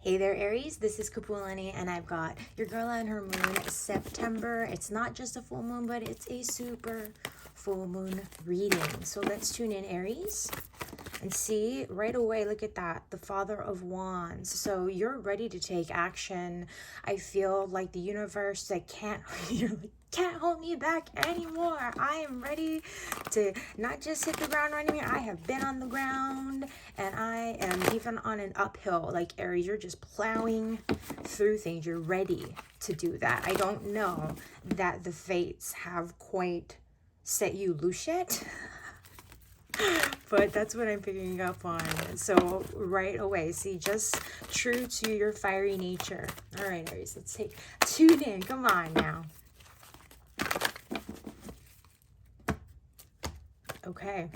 Hey there, Aries. This is Kapualani, and I've got your girl and her moon September. It's not just a full moon, but it's a super full moon reading. So let's tune in, Aries, and see right away. Look at that, the Father of Wands. So you're ready to take action. I feel like the universe that can't hold me back anymore. I am ready to not just hit the ground running. I have been on the ground, and I am even on an uphill. Like Aries, you're just plowing through things. You're ready to do that. I don't know that the fates have quite set you loose yet. But that's what I'm picking up on. So right away, see, just true to your fiery nature. All right, Aries, let's tune in. Come on now. Okay.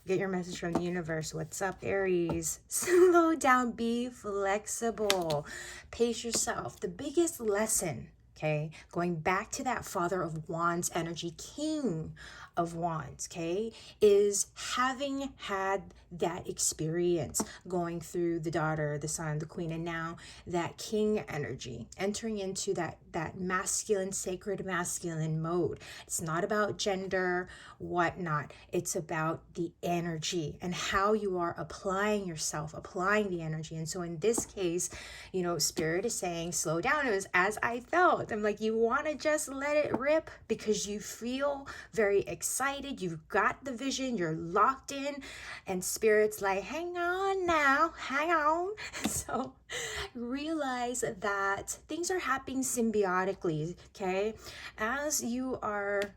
Get your message from the universe. What's up, Aries? Slow down, be flexible. Pace yourself. The biggest lesson, okay, going back to that Father of Wands energy, King of Wands, okay, is having had that experience going through the daughter, the son, the queen, and now that king energy, entering into that masculine, sacred masculine mode. It's not about gender, whatnot. It's about the energy and how you are applying yourself, applying the energy. And so in this case, you know, Spirit is saying, slow down. It was as I felt. I'm like, you want to just let it rip because you feel very excited. You've got the vision. You're locked in. And Spirit's like, hang on now, hang on. So realize that things are happening symbiotically, okay? As you are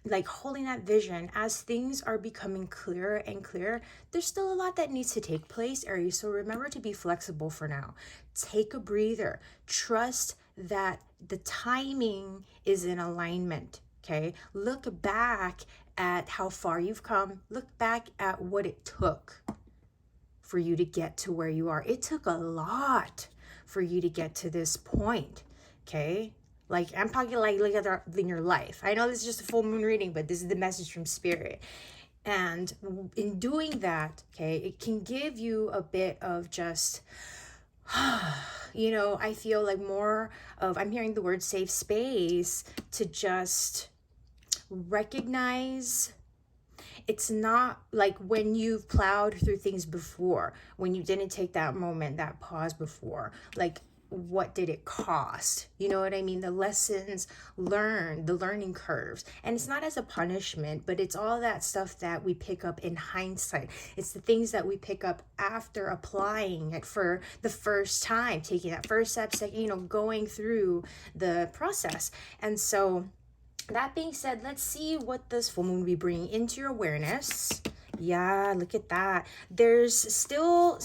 like holding that vision, as things are becoming clearer and clearer, there's still a lot that needs to take place, Aries. So remember to be flexible for now. Take a breather. Trust that the timing is in alignment, okay? Look back at how far you've come. Look back at what it took for you to get to where you are. It took a lot for you to get to this point, okay? Like, I'm talking like in your life. I know this is just a full moon reading, but this is the message from Spirit. And in doing that, okay, it can give you a bit of just, you know, I feel like more of, I'm hearing the word safe space to just recognize. It's not like when you've plowed through things before, when you didn't take that moment, that pause before, like, what did it cost? You know what I mean? The lessons learned, the learning curves. And it's not as a punishment, but it's all that stuff that we pick up in hindsight. It's the things that we pick up after applying it for the first time, taking that first step, second, you know, going through the process. And so that being said, let's see what this full moon will be bringing into your awareness. Yeah, look at that. There's still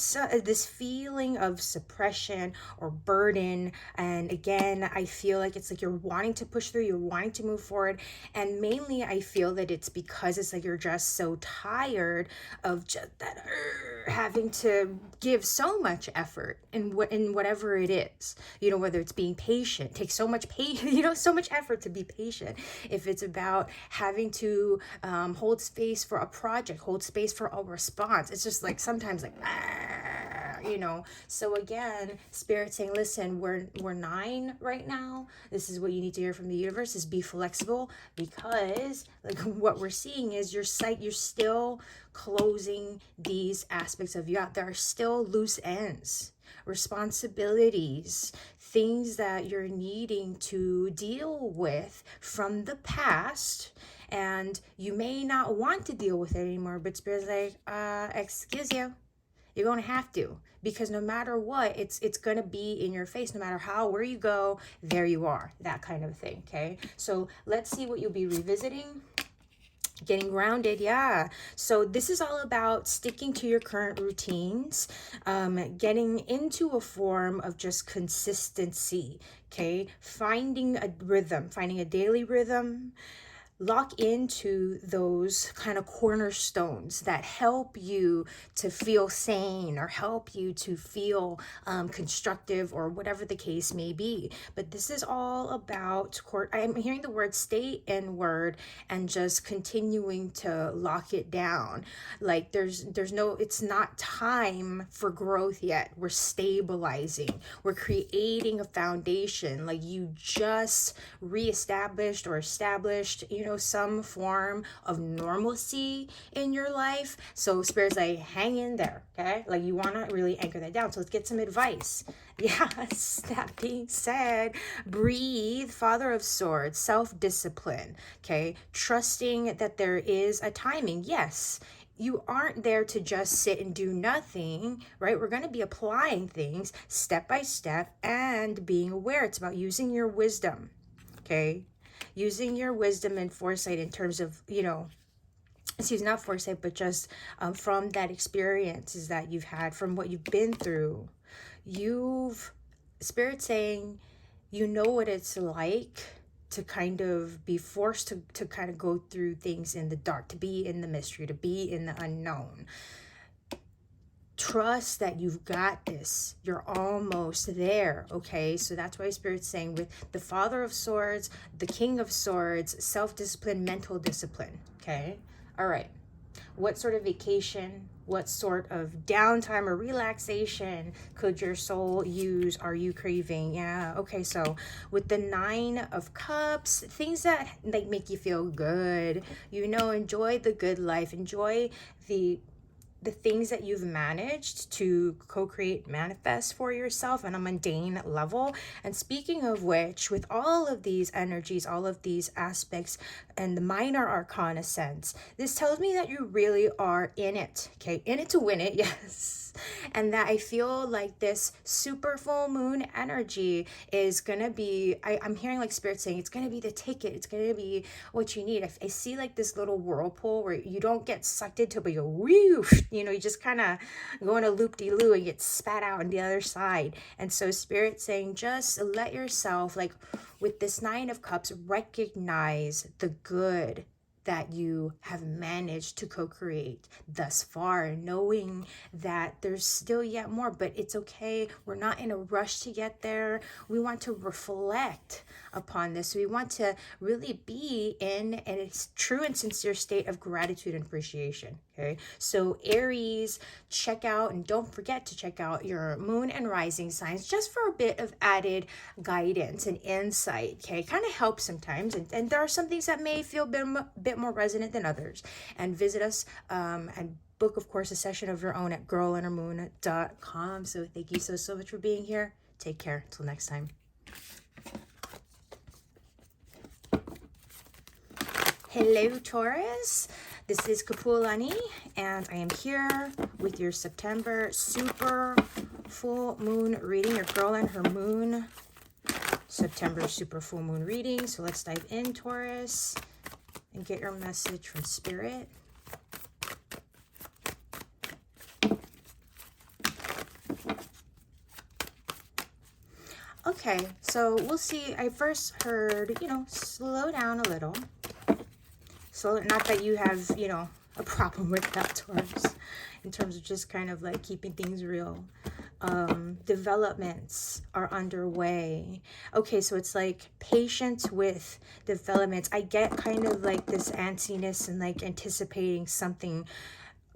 this feeling of suppression or burden. And again, I feel like it's like you're wanting to push through, you're wanting to move forward. And mainly I feel that it's because it's like you're just so tired of just that having to give so much effort in whatever it is. You know, whether it's being patient, it takes so much so much effort to be patient. If it's about having to hold space for a project, hold space for a response, it's just like sometimes like, you know. So again, Spirit saying, listen, we're 9 right now. This is what you need to hear from the universe, is be flexible, because like what we're seeing is you're still closing these aspects of you out. There are still loose ends, responsibilities, things that you're needing to deal with from the past, and you may not want to deal with it anymore, but Spirit's like, excuse you, you're going to have to, because no matter what, it's going to be in your face. No matter where you go, there you are, that kind of thing, okay? So let's see what you'll be revisiting. Getting grounded, yeah. So this is all about sticking to your current routines, getting into a form of just consistency, okay? Finding a rhythm, finding a daily rhythm, lock into those kind of cornerstones that help you to feel sane or help you to feel constructive or whatever the case may be. But this is all about I'm hearing the word stay inward and just continuing to lock it down. Like there's no, it's not time for growth yet. We're stabilizing, we're creating a foundation. Like you just reestablished or established, some form of normalcy in your life. So Spirit's like, hang in there, okay? Like you want to really anchor that down. So let's get some advice. Yes, that being said, breathe, Father of Swords, self-discipline, okay? Trusting that there is a timing. Yes, you aren't there to just sit and do nothing, right? We're going to be applying things step by step and being aware. It's about using your wisdom, okay? Using your wisdom and foresight in terms of, not foresight, but just from that experiences that you've had, from what you've been through. Spirit saying, you know what it's like to kind of be forced to kind of go through things in the dark, to be in the mystery, to be in the unknown. Trust that you've got this. You're almost there, okay? So that's why Spirit's saying with the Father of Swords, the King of Swords, self-discipline, mental discipline, okay? All right. What sort of vacation, what sort of downtime or relaxation could your soul use? Are you craving? Yeah, okay, so with the 9 of Cups, things that like make you feel good, enjoy the good life, enjoy the things that you've managed to co-create, manifest for yourself on a mundane level. And speaking of which, with all of these energies, all of these aspects, and the minor arcana sense, this tells me that you really are in it, okay? In it to win it, yes. And that I feel like this super full moon energy is gonna be, I'm hearing like Spirit saying, it's gonna be the ticket, it's gonna be what you need. I see like this little whirlpool where you don't get sucked into it, but you go, whew, you just kind of go in a loop-de-loo and get spat out on the other side. And so Spirit saying, just let yourself, like with this 9 of Cups, recognize the good that you have managed to co-create thus far, knowing that there's still yet more, but it's okay. We're not in a rush to get there. We want to reflect upon this. We want to really be in a true and sincere state of gratitude and appreciation, okay? So Aries, check out, and don't forget to check out your moon and rising signs just for a bit of added guidance and insight, okay? Kind of helps sometimes, and there are some things that may feel a bit more resonant than others. And visit us and book, of course, a session of your own at girlandhermoon.com. So thank you so much for being here. Take care. Until next time. Hello, Taurus. This is Kapualani, and I am here with your September super full moon reading, your girl and her moon September super full moon reading. So let's dive in, Taurus, and get your message from Spirit. Okay, so we'll see. I first heard, slow down a little. So not that you have, a problem with that, Taurus, in terms of just kind of like keeping things real. Developments are underway. Okay, so it's like patience with developments. I get kind of like this antsiness and like anticipating something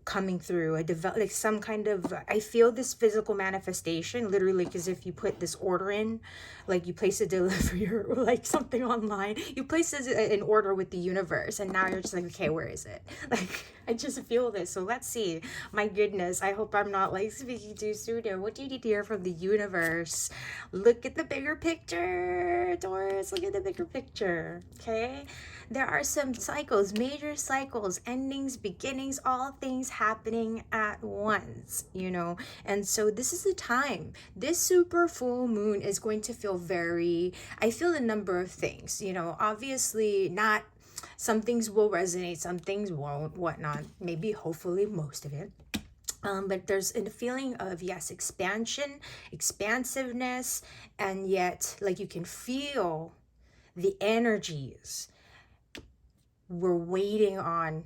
coming through, like some kind of, I feel this physical manifestation, literally, because if you put this order in, like you place a delivery or like something online, you place an order with the universe, and now you're just like, okay, where is it? Like, I just feel this. So let's see. My goodness, I hope I'm not like speaking too soon here. What do you need to hear from the universe? Look at the bigger picture, Taurus. Look at the bigger picture, okay? There are some cycles, major cycles, endings, beginnings, all things happening at once, and so this is the time. This super full moon is going to feel I feel a number of things, obviously not, some things will resonate, some things won't, whatnot, maybe, hopefully, most of it. But there's a feeling of, yes, expansion, expansiveness, and yet, like, you can feel the energies we're waiting on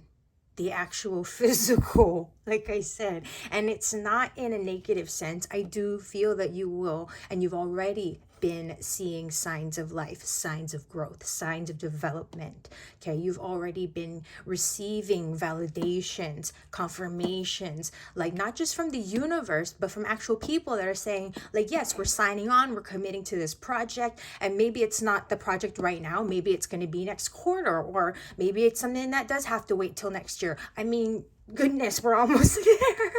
the actual physical, like I said. And it's not in a negative sense. I do feel that you will, and you've already been seeing signs of life, signs of growth, signs of development. Okay, you've already been receiving validations, confirmations, like not just from the universe, but from actual people that are saying, like, yes, we're signing on, we're committing to this project. And maybe it's not the project right now, maybe it's going to be next quarter, or maybe it's something that does have to wait till next year. I mean, goodness, we're almost there,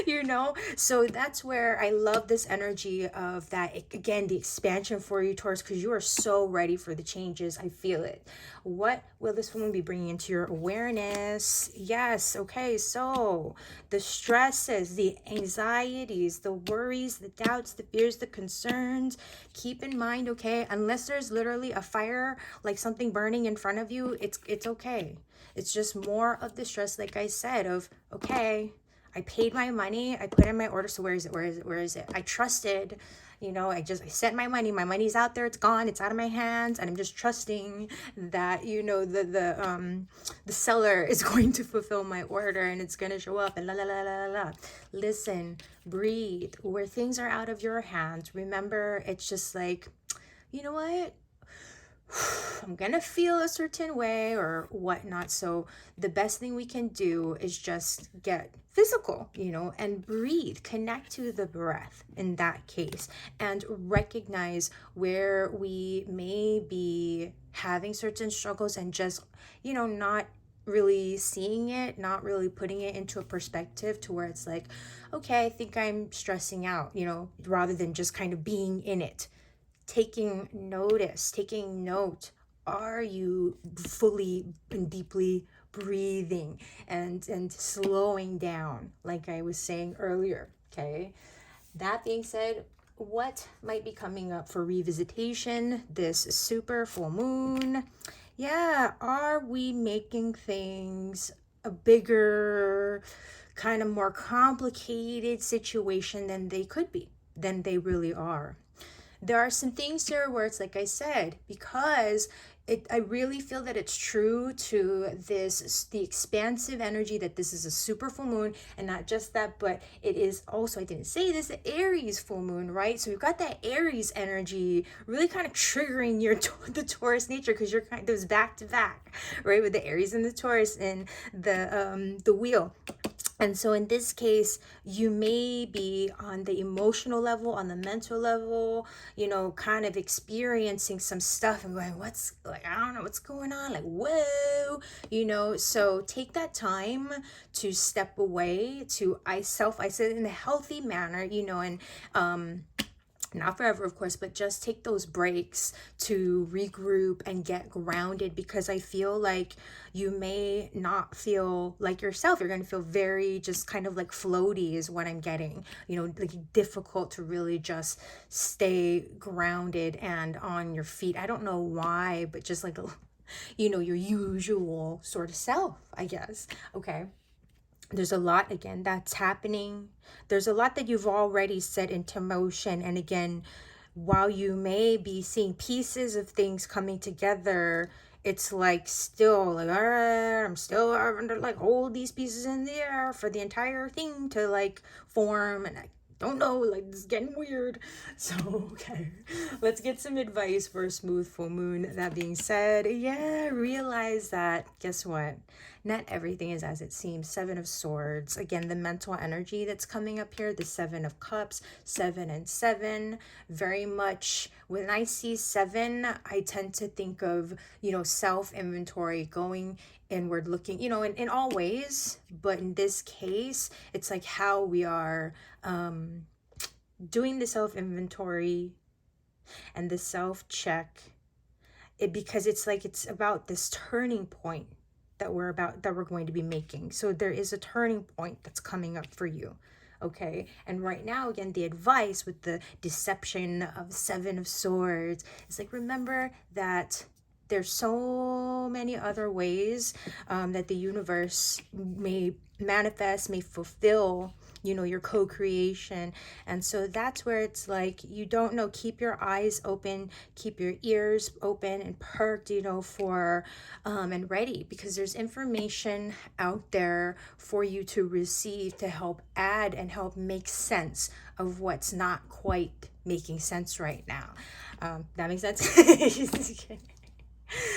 you know? So that's where I love this energy of that, again, the expansion for you, Taurus, because you are so ready for the changes. I feel it. What will this woman be bringing into your awareness? Yes, okay, so the stresses, the anxieties, the worries, the doubts, the fears, the concerns, keep in mind, okay, unless there's literally a fire, like something burning in front of you, it's okay. It's just more of the stress, like I said, of, okay, I paid my money, I put in my order, so where is it? I trusted, you know, I sent my money's out there, it's gone, it's out of my hands, and I'm just trusting that, you know, the seller is going to fulfill my order, and it's going to show up, and la la la la la. Listen, breathe. Where things are out of your hands, remember, it's just like, you know what? I'm gonna feel a certain way or whatnot. So the best thing we can do is just get physical, you know, and breathe, connect to the breath in that case, and recognize where we may be having certain struggles and just, you know, not really seeing it, not really putting it into a perspective to where it's like, okay, I think I'm stressing out, you know, rather than just kind of being in it. Taking notice, taking note. Are you fully and deeply breathing and slowing down, like I was saying earlier? Okay. That being said, what might be coming up for revisitation this super full moon? Yeah, are we making things a bigger, kind of more complicated situation than they could be, than they really are? There are some things here where it's like I said, because I really feel that it's true to the expansive energy that this is a super full moon, and not just that, but it is also, I didn't say this, the Aries full moon, right? So we've got that Aries energy really kind of triggering the Taurus nature, because you're kind of those back to back, right? With the Aries and the Taurus and the wheel. And so in this case, you may be on the emotional level, on the mental level, you know, kind of experiencing some stuff and going, I don't know what's going on, like, whoa, you know. So take that time to step away, to self-isolate in a healthy manner, you know, and not forever, of course, but just take those breaks to regroup and get grounded, because I feel like you may not feel like yourself. You're going to feel very just kind of like floaty is what I'm getting, you know, like difficult to really just stay grounded and on your feet. I don't know why, but just like, you know, your usual sort of self, I guess. Okay. There's a lot, again, that's happening. There's a lot that you've already set into motion. And again, while you may be seeing pieces of things coming together, it's like still like, all right, I'm still having to like hold these pieces in the air for the entire thing to like form. And I don't know, like, this is getting weird. So, okay, let's get some advice for a smooth full moon. That being said, yeah, realize that, guess what? Not everything is as it seems. 7 of Swords. Again, the mental energy that's coming up here. The 7 of Cups. 7 and 7. Very much, when I see 7, I tend to think of, you know, self-inventory, going inward, looking, you know, in all ways. But in this case, it's like how we are doing the self-inventory and the self-check. Because it's like it's about this turning point that we're going to be making. So there is a turning point that's coming up for you. Okay, and right now, again, the advice with the deception of 7 of Swords is like, remember that there's so many other ways that the universe may manifest, may fulfill, you know, your co-creation. And so that's where it's like, you don't know, keep your eyes open, keep your ears open and perked, you know, for and ready, because there's information out there for you to receive to help add and help make sense of what's not quite making sense right now. That makes sense.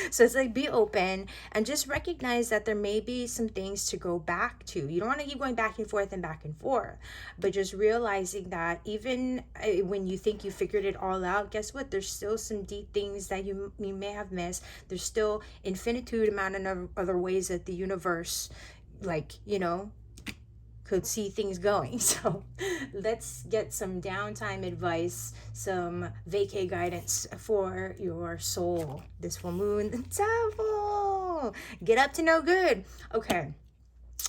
So it's like, be open and just recognize that there may be some things to go back to. You don't want to keep going back and forth and back and forth, but just realizing that even when you think you figured it all out, guess what? There's still some deep things that you may have missed. There's still infinitude amount of other ways that the universe, like, you know, could see things going. So let's get some downtime advice, some vacay guidance for your soul. This full moon, the devil, get up to no good. Okay,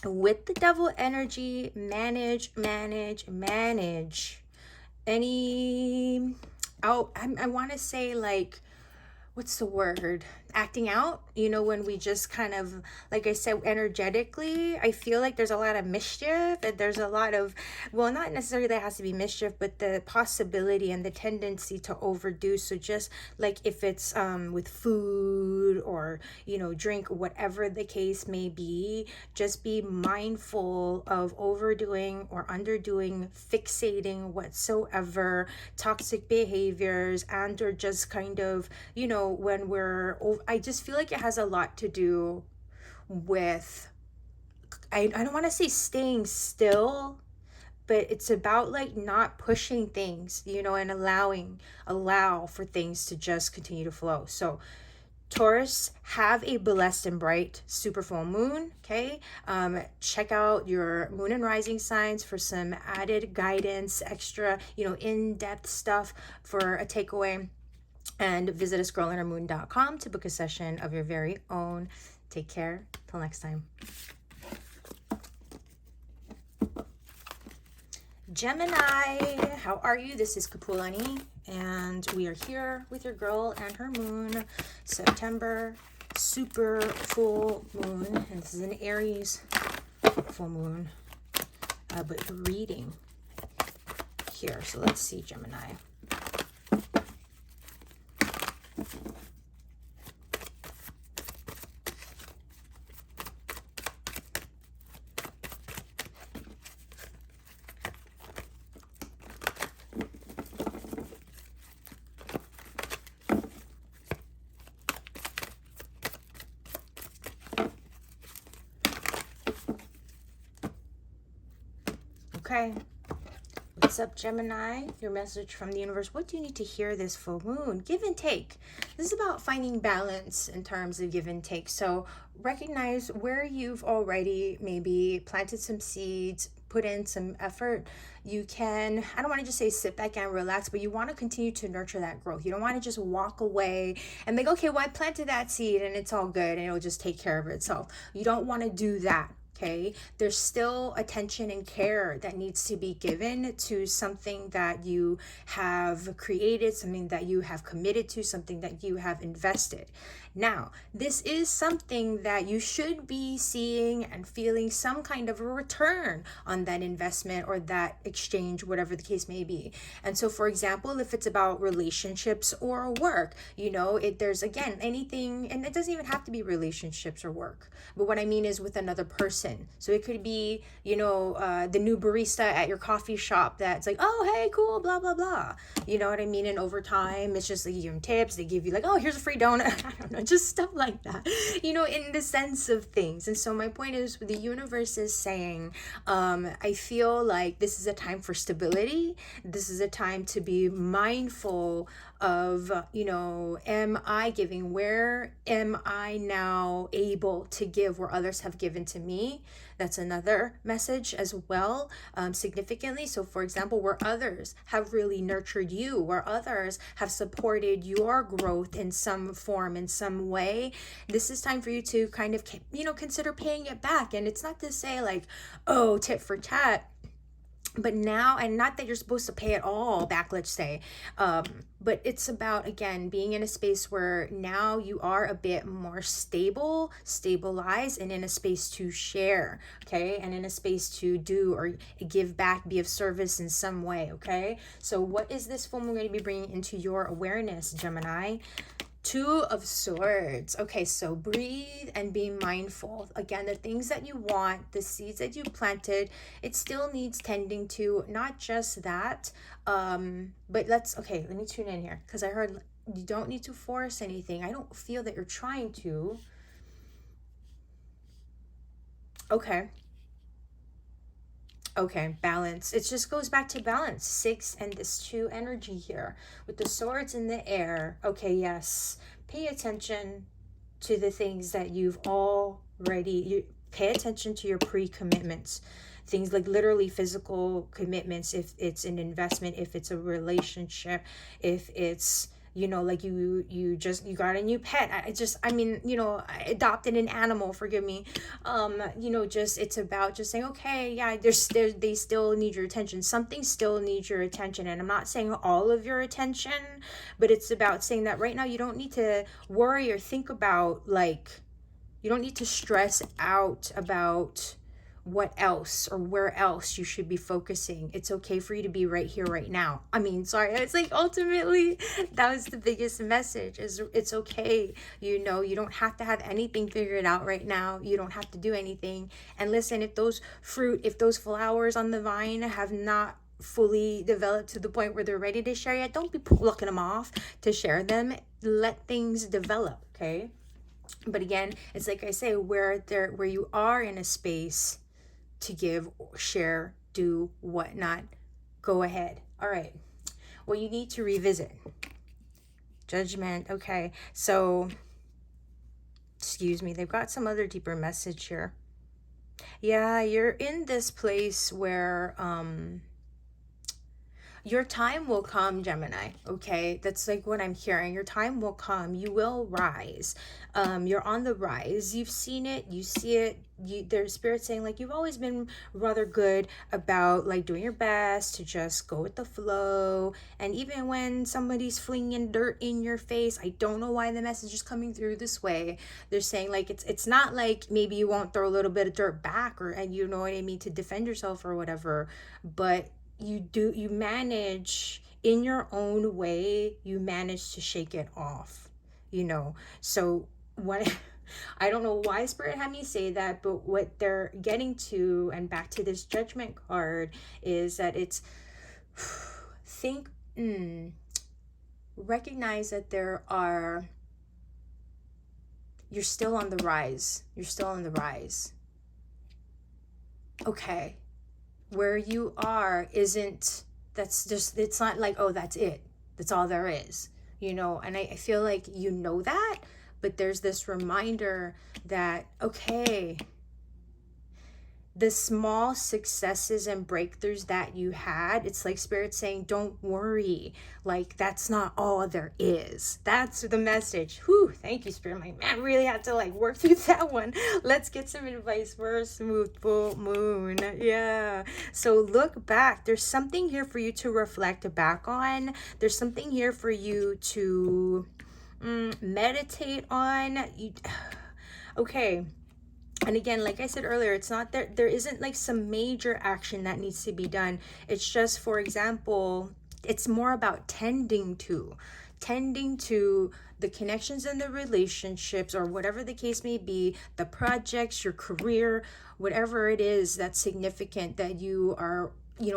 with the devil energy, manage any I want to say, like, what's the word, acting out, you know, when we just kind of, like I said, energetically, I feel like there's a lot of mischief, and there's a lot of, well, not necessarily that has to be mischief, but the possibility and the tendency to overdo. So just like if it's with food or, you know, drink, whatever the case may be, just be mindful of overdoing or underdoing, fixating whatsoever toxic behaviors, and or just kind of, you know, when we're, I just feel like it has a lot to do with, I don't want to say staying still, but it's about like not pushing things, you know, and allow for things to just continue to flow. So Taurus, have a blessed and bright super full moon. Okay, check out your moon and rising signs for some added guidance, extra, you know, in-depth stuff for a takeaway. And visit usgirlinhermoon.com to book a session of your very own. Take care. Till next time. Gemini, how are you? This is Kapualani, and we are here with your girl and her moon. September super full moon, and this is an Aries full moon, but reading here. So let's see, Gemini. Okay, what's up, Gemini? Your message from the universe. What do you need to hear this full moon? Give and take. This is about finding balance in terms of give and take. So recognize where you've already maybe planted some seeds, put in some effort. You can, I don't want to just say sit back and relax, but you want to continue to nurture that growth. You don't want to just walk away and think, okay, well, I planted that seed and it's all good and it'll just take care of itself. You don't want to do that. Okay, there's still attention and care that needs to be given to something that you have created, something that you have committed to, something that you have invested. Now, this is something that you should be seeing and feeling some kind of a return on that investment or that exchange, whatever the case may be. And so, for example, if it's about relationships or work, you know, there's, again, anything, and it doesn't even have to be relationships or work, but what I mean is with another person. So it could be, you know, the new barista at your coffee shop that's like, oh, hey, cool, blah, blah, blah. You know what I mean? And over time, it's just like you give them tips. They give you like, oh, here's a free donut. I don't know, just stuff like that, you know, in the sense of things. And so my point is, the universe is saying, I feel like this is a time for stability. This is a time to be mindful of, you know, am I giving? Where am I now able to give where others have given to me? That's another message as well, significantly. So for example, where others have really nurtured you, where others have supported your growth in some form, in some way, this is time for you to kind of, you know, consider paying it back. And it's not to say like, oh, tit for tat. But now, and not that you're supposed to pay it all back, let's say, but it's about, again, being in a space where now you are a bit more stabilized, and in a space to share, okay, and in a space to do or give back, be of service in some way, okay. So what is this full moon going to be bringing into your awareness, Gemini? Two of Swords. Okay, so breathe and be mindful. Again, the things that you want, the seeds that you planted, it still needs tending to. Not just that, but let me tune in here, because I heard you don't need to force anything. I don't feel that you're trying to. Okay, balance. It just goes back to balance. 6 and this 2 energy here with the swords in the air. Okay, yes. Pay attention to the things that you've already... pay attention to your pre-commitments. Things like literally physical commitments, if it's an investment, if it's a relationship, if it's... like you got a new pet. I adopted an animal, forgive me. It's about just saying, okay, yeah, they still need your attention. Something still needs your attention. And I'm not saying all of your attention, but it's about saying that right now you don't need to worry or think about, you don't need to stress out about what else or where else you should be focusing. It's okay for you to be right here, right now. It's ultimately that was the biggest message, is it's okay. You don't have to have anything figured out right now. You don't have to do anything. And listen, if those flowers on the vine have not fully developed to the point where they're ready to share yet, don't be plucking them off to share them. Let things develop, okay? But again, it's like I say, where you are in a space to give, share, do whatnot, go ahead. All right. Well, you need to revisit. Judgment. Okay. So, excuse me. They've got some other deeper message here. Yeah, you're in this place where your time will come, Gemini. Okay, that's like what I'm hearing. Your time will come. You will rise. You're on the rise. You've seen it. You see it. There's spirit saying, you've always been rather good about doing your best to just go with the flow. And even when somebody's flinging dirt in your face, I don't know why the message is coming through this way. They're saying it's not like maybe you won't throw a little bit of dirt back, and you know what I mean, to defend yourself or whatever, but you manage in your own way, you manage to shake it off, so what I don't know why spirit had me say that, but what they're getting to, and back to this Judgment card, is that it's recognize that you're still on the rise. Okay, where you are it's not that's it, that's all there is, and I feel like that, but there's this reminder that, okay, the small successes and breakthroughs that you had, it's like spirit saying, don't worry, that's not all there is. That's the message. Whew, thank you, spirit. My man really had to work through that one. Let's get some advice for a smooth full moon. Yeah, so look back. There's something here for you to reflect back on. There's something here for you to meditate on. Okay. And again, like I said earlier, it's not that there isn't some major action that needs to be done. It's just, for example, it's more about tending to the connections and the relationships, or whatever the case may be, the projects, your career, whatever it is that's significant, that you are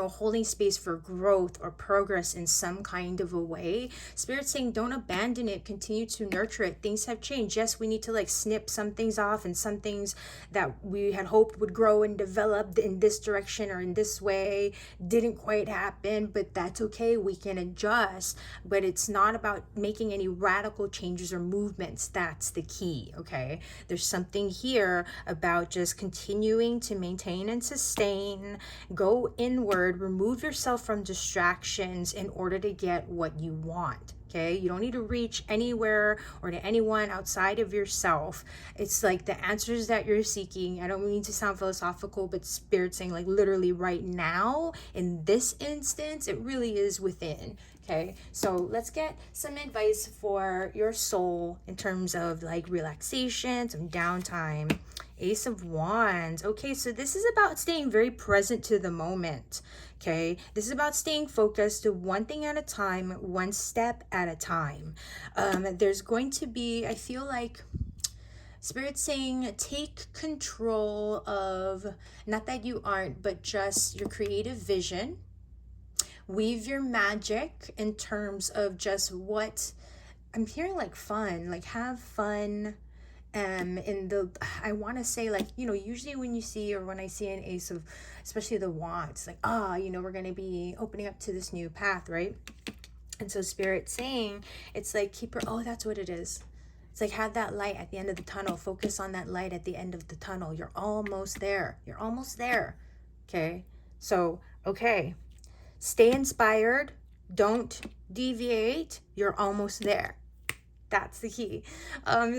holding space for growth or progress in some kind of a way. Spirit's saying, don't abandon it, continue to nurture it. Things have changed. Yes, we need to snip some things off, and some things that we had hoped would grow and develop in this direction or in this way didn't quite happen, but that's okay. We can adjust, but it's not about making any radical changes or movements. That's the key, okay? There's something here about just continuing to maintain and sustain, go inward, word, remove yourself from distractions in order to get what you want. Okay, you don't need to reach anywhere or to anyone outside of yourself. It's like the answers that you're seeking. I don't mean to sound philosophical, but Spirit saying like literally right now, in this instance, it really is within. Okay, so let's get some advice for your soul in terms of like relaxation, some downtime. Ace of Wands. Okay, so this is about staying very present to the moment. Okay, this is about staying focused to one thing at a time, one step at a time. There's going to be, I feel like, Spirit saying take control of, not that you aren't, but just your creative vision. Weave your magic in terms of just what, I'm hearing like fun, like have fun. In the, I want to say like, you know, usually when you see, or when I see an ace of, especially the wands, like, you know, we're going to be opening up to this new path, right? And so Spirit saying, it's like keep her, that's what it is. It's like have that light at the end of the tunnel. Focus on that light at the end of the tunnel. You're almost there. You're almost there. Okay. So, okay. Stay inspired. Don't deviate. You're almost there. That's the key.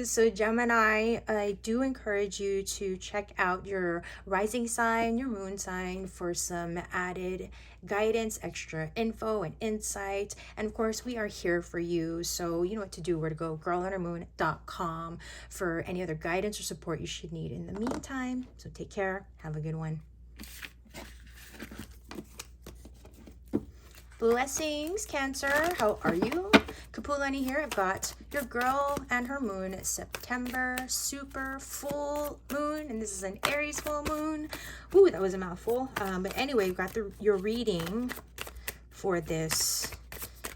So Gemini, I do encourage you to check out your rising sign, your moon sign for some added guidance, extra info and insight. And of course, we are here for you. So you know what to do, where to go, girlundermoon.com for any other guidance or support you should need in the meantime. So take care. Have a good one. Blessings, Cancer. How are you? Kapualani here. I've got your girl and her moon, September super full moon, and this is an Aries full moon. Ooh, that was a mouthful. But anyway, we've got your reading for this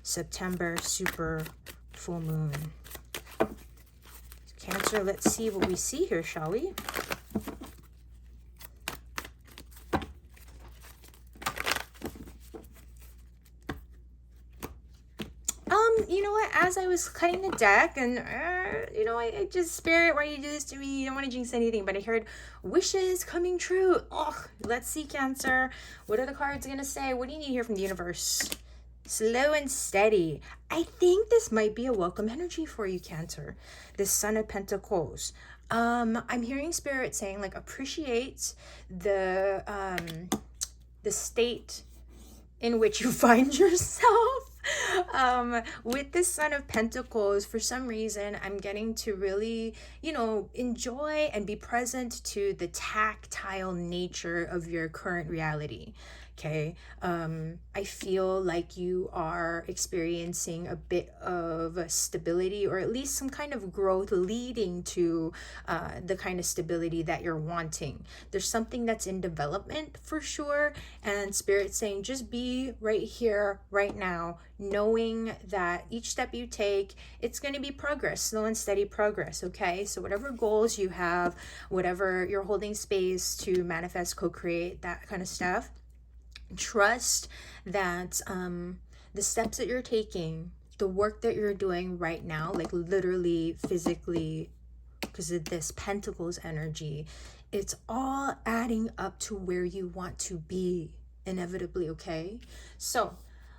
September super full moon. Cancer, let's see what we see here, shall we? You know what, as I was cutting the deck and you know, I just, Spirit, why do you do this to me? You don't want to jinx anything, but I heard wishes coming true. Let's see, Cancer, what are the cards gonna say? What do you need here from the universe? Slow and steady. I think this might be a welcome energy for you, Cancer. The Son of Pentacles. I'm hearing Spirit saying like appreciate the state in which you find yourself. With the Son of Pentacles, for some reason, I'm getting to really, you know, enjoy and be present to the tactile nature of your current reality. Okay. I feel like you are experiencing a bit of stability, or at least some kind of growth leading to the kind of stability that you're wanting. There's something that's in development for sure. And Spirit saying, just be right here, right now, knowing that each step you take, it's going to be progress, slow and steady progress. Okay. So whatever goals you have, whatever you're holding space to manifest, co-create, that kind of stuff, trust that the steps that you're taking, the work that you're doing right now, like literally physically, because of this Pentacles energy, it's all adding up to where you want to be inevitably. Okay, so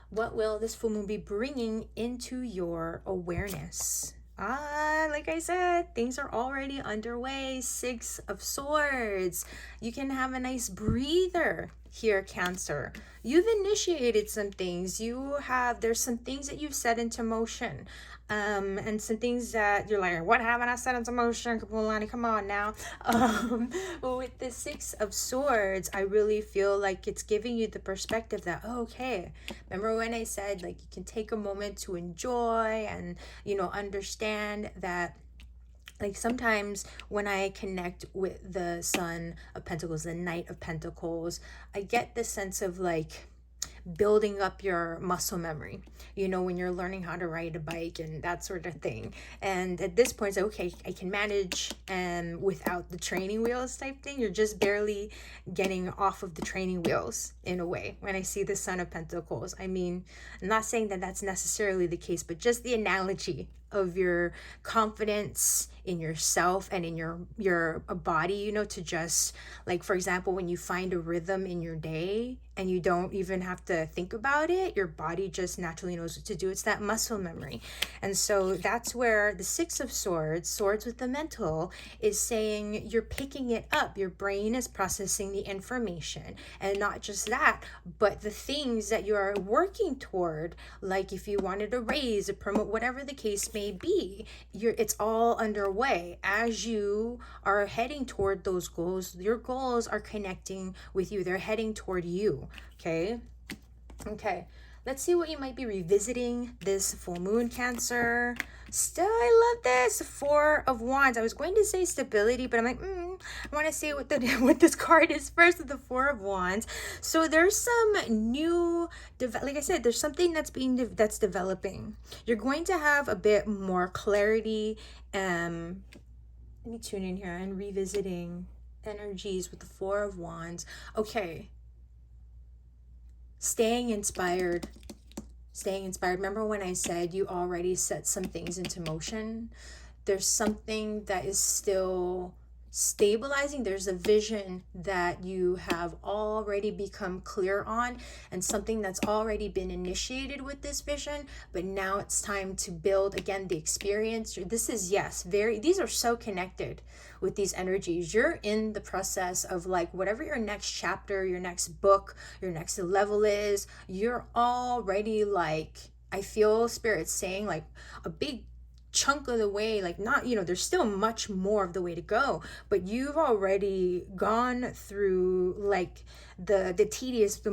what will this full moon be bringing into your awareness? Like I said, things are already underway. Six of Swords. You can have a nice breather here, Cancer. You've initiated some things. There's some things that you've set into motion. And some things that you're like, what haven't I set into motion? Kapualani, come on now. With the Six of Swords, I really feel like it's giving you the perspective that, okay, remember when I said like you can take a moment to enjoy and, you know, understand that, like sometimes when I connect with the Son of Pentacles, the Knight of Pentacles, I get this sense of like building up your muscle memory, you know, when you're learning how to ride a bike and that sort of thing. And at this point, it's okay, I can manage without the training wheels type thing. You're just barely getting off of the training wheels in a way when I see the Son of Pentacles. I mean, I'm not saying that that's necessarily the case, but just the analogy of your confidence in yourself and in your body, you know, to just like, for example, when you find a rhythm in your day and you don't even have to think about it. Your body just naturally knows what to do. It's that muscle memory. And so that's where the Six of Swords, swords with the mental, is saying you're picking it up. Your brain is processing the information. And not just that, but the things that you are working toward, like if you wanted a raise, a promote, whatever the case may be, it's all underway. As you are heading toward those goals, your goals are connecting with you. They're heading toward you. Okay. Let's see what you might be revisiting this full moon, Cancer. Still, I love this. Four of Wands. I was going to say stability, but I'm like, I want to see what this card is first with the Four of Wands. So there's some new, like I said, there's something that's developing. You're going to have a bit more clarity. Let me tune in here and revisiting energies with the Four of Wands. Okay. Staying inspired. Remember when I said you already set some things into motion? There's something that is still stabilizing. There's a vision that you have already become clear on, and something that's already been initiated with this vision, but now it's time to build again the experience. This is, yes, these are so connected with these energies. You're in the process of like whatever your next chapter, your next book, your next level is. You're already like, I feel Spirit saying like a big chunk of the way, like not, there's still much more of the way to go, but you've already gone through like the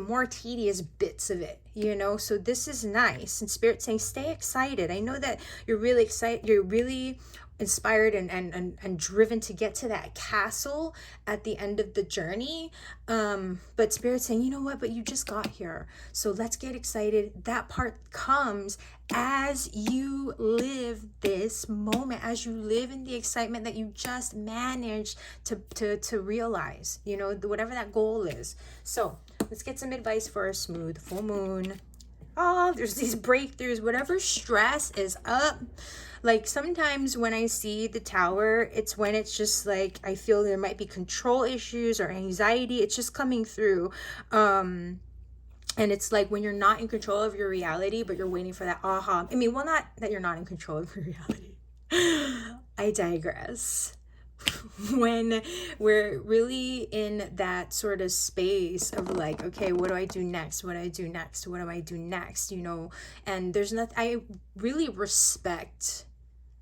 more tedious bits of it, so this is nice. And Spirit saying stay excited. I know that you're really excited, you're really inspired and driven to get to that castle at the end of the journey, but Spirit saying, you know what, but you just got here, so let's get excited. That part comes as you live this moment, as you live in the excitement that you just managed to realize, whatever that goal is. So let's get some advice for a smooth full moon. There's these breakthroughs, whatever stress is up. Like sometimes when I see the Tower, it's when it's just like, I feel there might be control issues or anxiety. It's just coming through. And it's like when you're not in control of your reality, but you're waiting for that aha. Not that you're not in control of your reality. I digress. When we're really in that sort of space of like, okay, what do I do next? What do I do next? What do I do next? And there's nothing, I really respect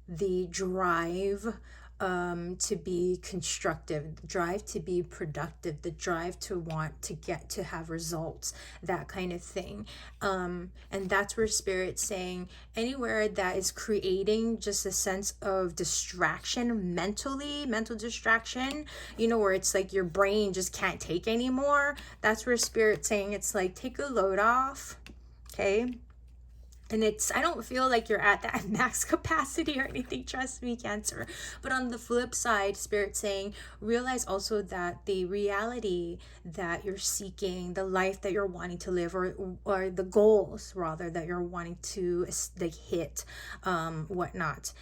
the drive to be constructive, the drive to be productive, the drive to want to get to have results, that kind of thing. And that's where Spirit's saying anywhere that is creating just a sense of distraction mental distraction, where it's like your brain just can't take anymore. That's where Spirit's saying it's like, take a load off. Okay. And I don't feel like you're at that max capacity or anything, trust me, Cancer. But on the flip side, Spirit saying, realize also that the reality that you're seeking, the life that you're wanting to live, or the goals, rather, that you're wanting to like hit, whatnot.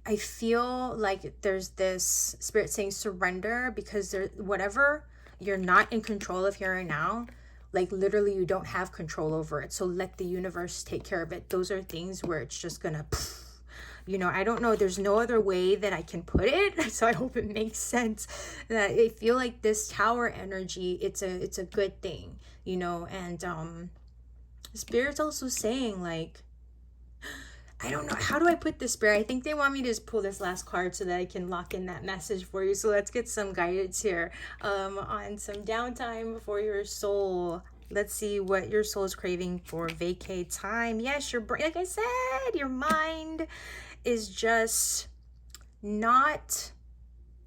I feel like there's this Spirit saying surrender, because whatever you're not in control of here and now, like literally you don't have control over it, so let the universe take care of it. Those are things where it's just gonna I don't know, there's no other way that I can put it, so I hope it makes sense. That I feel like this Tower energy, it's a good thing, and Spirit's also saying like, I don't know, how do I put this, Spirit? I think they want me to just pull this last card so that I can lock in that message for you. So let's get some guidance here on some downtime for your soul. Let's see what your soul is craving for vacay time. Yes, your brain, like I said, your mind is just not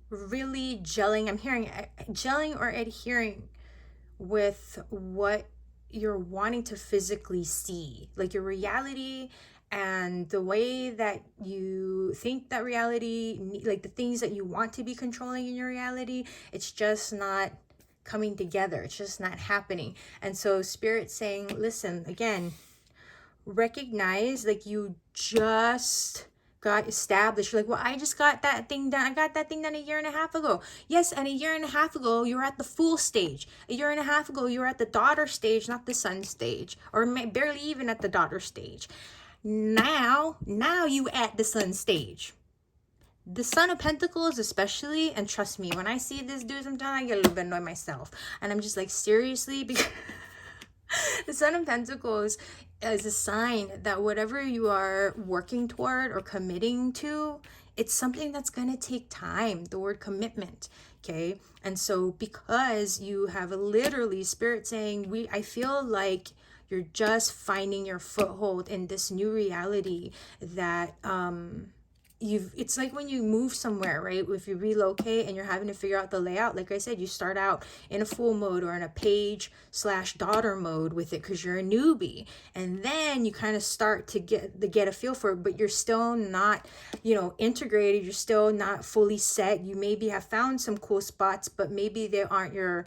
really gelling. I'm hearing gelling or adhering with what you're wanting to physically see, like your reality and the way that you think that reality, like the things that you want to be controlling in your reality, it's just not coming together. It's just not happening. And so Spirit's saying, listen, again, recognize like you just got established. You're like, well, I just got that thing done. I got that thing done a year and a half ago. Yes, and a year and a half ago, you were at the Fool stage. A year and a half ago, you were at the Daughter stage, not the Sun stage, or barely even at the Daughter stage. Now you at the Sun stage. The Son of Pentacles especially, and trust me, when I see this dude sometimes, I get a little bit annoyed myself. And I'm just like, seriously? Because the Son of Pentacles is a sign that whatever you are working toward or committing to, it's something that's going to take time. The word commitment. Okay. And so because you have literally Spirit saying, I feel like you're just finding your foothold in this new reality that, it's like when you move somewhere, right? If you relocate and you're having to figure out the layout, like I said, you start out in a Fool mode or in a page/daughter mode with it because you're a newbie, and then you kind of start to get a feel for it, but you're still not, integrated. You're still not fully set. You maybe have found some cool spots, but maybe they aren't your,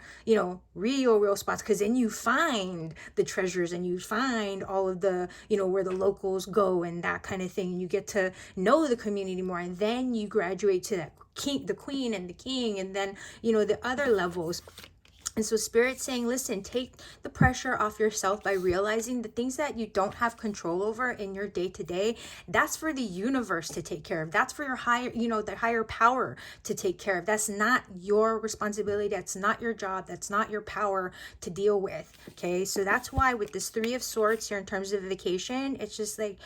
real spots, because then you find the treasures and you find all of the, where the locals go and that kind of thing. You get to know the community more, and then you graduate to that king, the queen and the king, and then the other levels. And so Spirit's saying, listen, take the pressure off yourself by realizing the things that you don't have control over in your day-to-day, that's for the universe to take care of. That's for your higher, the higher power to take care of. That's not your responsibility. That's not your job. That's not your power to deal with. Okay. So that's why with this Three of Swords here in terms of vacation, it's just like,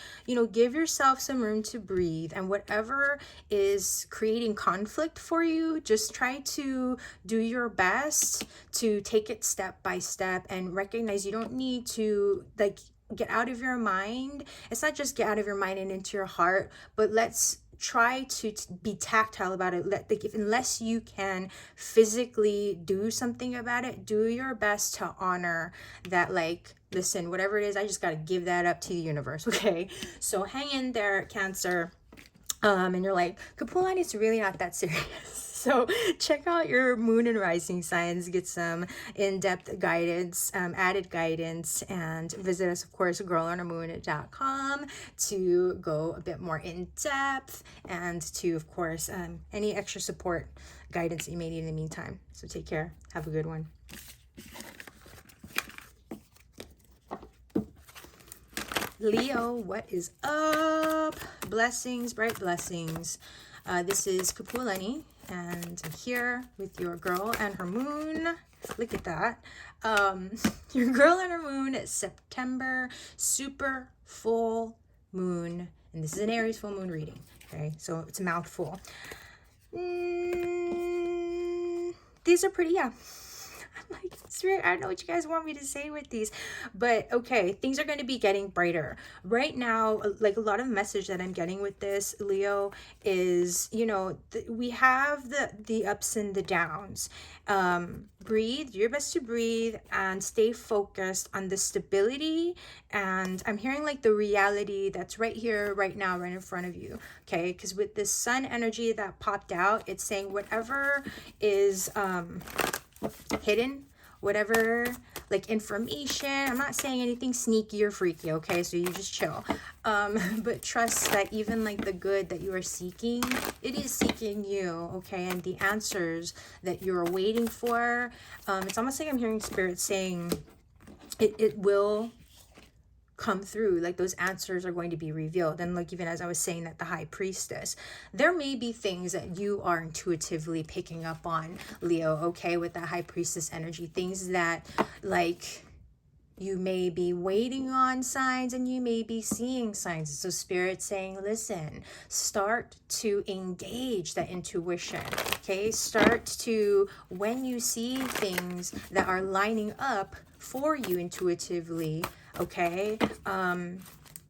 give yourself some room to breathe, and whatever is creating conflict for you, just try to do your best to take it step by step and recognize you don't need to get out of your mind. It's not just get out of your mind and into your heart, but let's try to be tactile about it. Unless you can physically do something about it, do your best to honor that. Listen, whatever it is, I just got to give that up to the universe. Okay. So hang in there, Cancer. And you're like, Kapualani, it's really not that serious. So check out your moon and rising signs, get some in-depth guidance, added guidance, and visit us, of course, girlonamoon.com to go a bit more in depth, and to, of course, any extra support guidance that you may need in the meantime. So take care. Have a good one. Leo, what is up? Blessings, bright blessings. This is Kapualani, and I'm here with your girl and her moon. Look at that. Your girl and her moon, September super full moon. And this is an Aries full moon reading. Okay, so it's a mouthful. These are pretty, yeah. I'm like, Spirit, I don't know what you guys want me to say with these, but okay, things are going to be getting brighter right now. Like a lot of message that I'm getting with this, Leo, is, we have the ups and the downs. Breathe, do your best to breathe and stay focused on the stability. And I'm hearing like the reality that's right here, right now, right in front of you. Okay. Because with this sun energy that popped out, it's saying whatever is, hidden, whatever, like information, I'm not saying anything sneaky or freaky, okay, so you just chill, but trust that even like the good that you are seeking, it is seeking you, okay, and the answers that you're waiting for, it's almost like I'm hearing Spirit saying it will come through. Like those answers are going to be revealed. And like even as I was saying that the High Priestess, there may be things that you are intuitively picking up on, Leo, okay, with that High Priestess energy, things that like you may be waiting on signs and you may be seeing signs. So Spirit saying, listen, start to engage that intuition, okay? Start to, when you see things that are lining up for you intuitively, okay,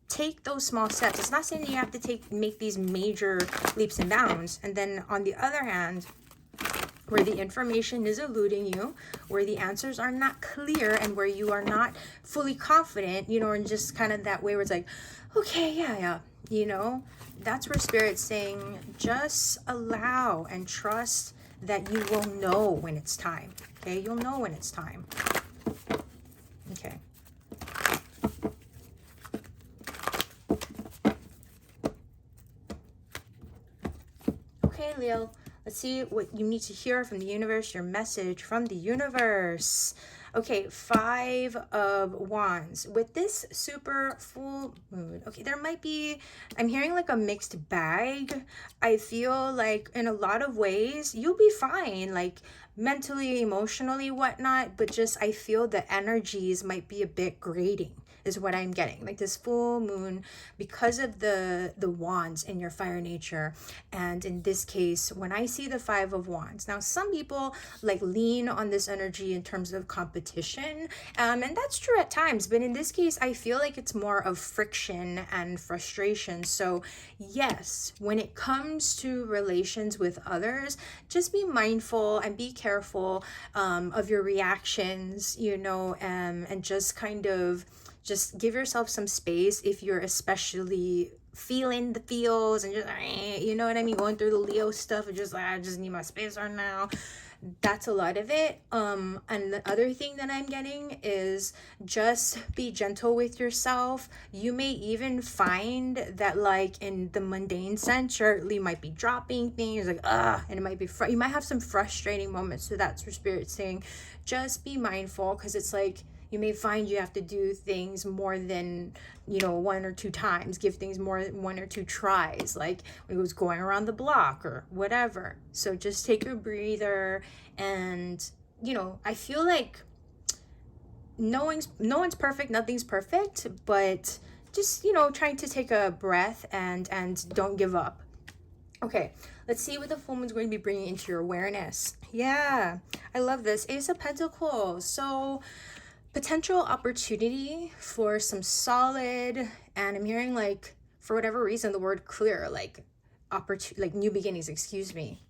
take those small steps. It's not saying you have to make these major leaps and bounds. And then on the other hand, where the information is eluding you, where the answers are not clear, and where you are not fully confident, and just kind of that way where it's like, okay, yeah, that's where Spirit's saying, just allow and trust that you will know when it's time, okay? You'll know when it's time. Okay. Okay, Leo, let's see what you need to hear from the universe, your message from the universe. Okay, 5 of Wands. With this super full moon, okay, there might be, I'm hearing like a mixed bag. I feel like in a lot of ways, you'll be fine, like mentally, emotionally, whatnot, but just I feel the energies might be a bit grating is what I'm getting. Like this full moon, because of the wands in your fire nature. And in this case, when I see the 5 of Wands, now some people like lean on this energy in terms of competition, and that's true at times, but in this case I feel like it's more of friction and frustration. So yes, when it comes to relations with others, just be mindful and be careful of your reactions, you know, and just kind of just give yourself some space if you're especially feeling the feels and just, you know what I mean, going through the Leo stuff and just like, I just need my space right now. That's a lot of it. And the other thing that I'm getting is just be gentle with yourself. You may even find that like in the mundane sense, you might be dropping things like and it might be you might have some frustrating moments. So that's where Spirit's saying just be mindful, because it's like you may find you have to do things more than, you know, 1 or 2 times, give things more than 1 or 2 tries, like it was going around the block or whatever. So just take a breather. And, you know, I feel like no one's perfect, nothing's perfect, but just, you know, trying to take a breath and don't give up. Okay, let's see what the full moon's going to be bringing into your awareness. Yeah, I love this. Ace of Pentacles. So potential opportunity for some solid, and I'm hearing like for whatever reason the word clear, like like new beginnings, excuse me.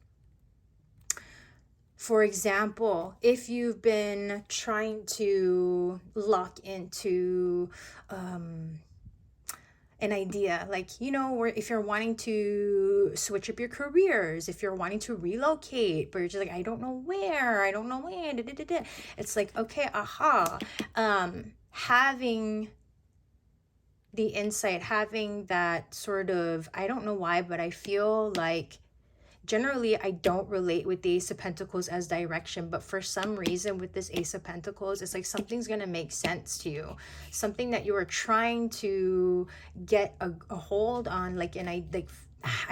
For example, if you've been trying to lock into an idea, like, you know, or if you're wanting to switch up your careers, if you're wanting to relocate, but you're just like, I don't know where, it's like, okay, having the insight, having that sort of, I don't know why, but I feel like generally I don't relate with the Ace of Pentacles as direction, but for some reason with this Ace of Pentacles, it's like something's gonna make sense to you, something that you are trying to get a hold on, like, and I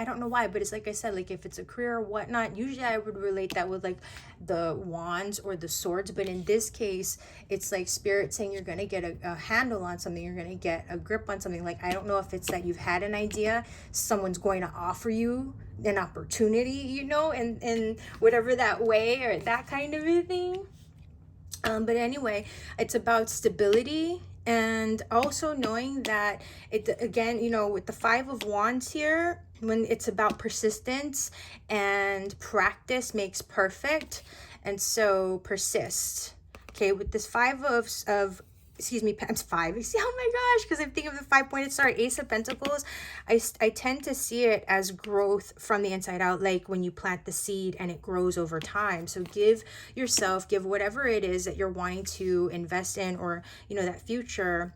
don't know why, but it's like I said, like if it's a career or whatnot, usually I would relate that with like the wands or the swords, but in this case it's like Spirit saying you're gonna get a handle on something, you're gonna get a grip on something. Like I don't know if it's that you've had an idea, someone's going to offer you an opportunity, you know, and whatever that way or that kind of a thing. But anyway, it's about stability, and also knowing that it, again, you know, with the 5 of Wands here, when it's about persistence and practice makes perfect, and so persist. Okay, with this 5 of excuse me, it's 5. Oh my gosh, because I'm thinking of the 5-pointed star, Ace of Pentacles. I tend to see it as growth from the inside out, like when you plant the seed and it grows over time. So give whatever it is that you're wanting to invest in, or, you know, that future.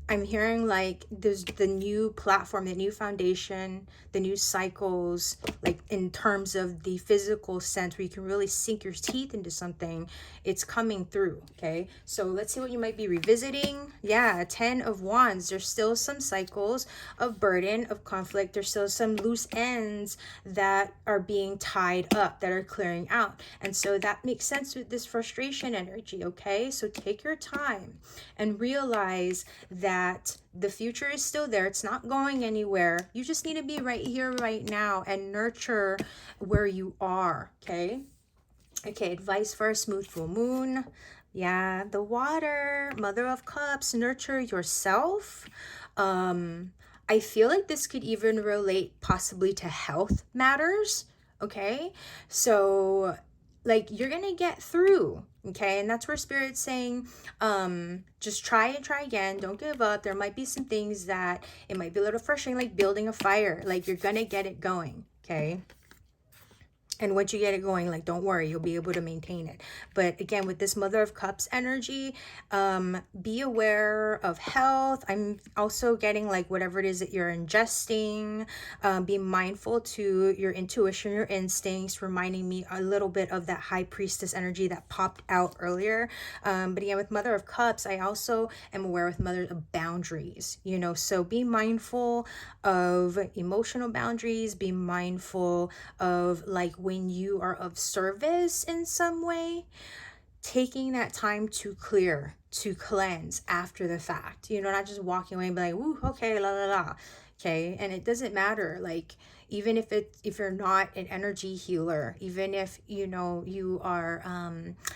I'm hearing like there's the new platform, the new foundation, the new cycles, like in terms of the physical sense where you can really sink your teeth into something. It's coming through, okay? So let's see what you might be revisiting. Yeah, 10 of Wands. There's still some cycles of burden, of conflict. There's still some loose ends that are being tied up, that are clearing out. And so that makes sense with this frustration energy, okay? So take your time and realize that the future is still there. It's not going anywhere. You just need to be right here, right now, and nurture where you are, okay? Okay, advice for a smooth full moon. Yeah, the water, Mother of Cups, nurture yourself. I feel like this could even relate possibly to health matters, okay? So like you're gonna get through, okay? And that's where Spirit's saying just try and try again, don't give up. There might be some things that it might be a little frustrating, like building a fire, like you're gonna get it going, okay? And once you get it going, like, don't worry, you'll be able to maintain it. But again, with this Mother of Cups energy, be aware of health. I'm also getting like whatever it is that you're ingesting. Be mindful to your intuition, your instincts, reminding me a little bit of that High Priestess energy that popped out earlier. But again, with Mother of Cups, I also am aware with Mother of boundaries, you know, so be mindful of emotional boundaries, be mindful of like when you are of service in some way, taking that time to clear, to cleanse after the fact, you know, not just walking away and be like, ooh, okay, la la la. Okay. And it doesn't matter, like, even if you're not an energy healer, even if you know you are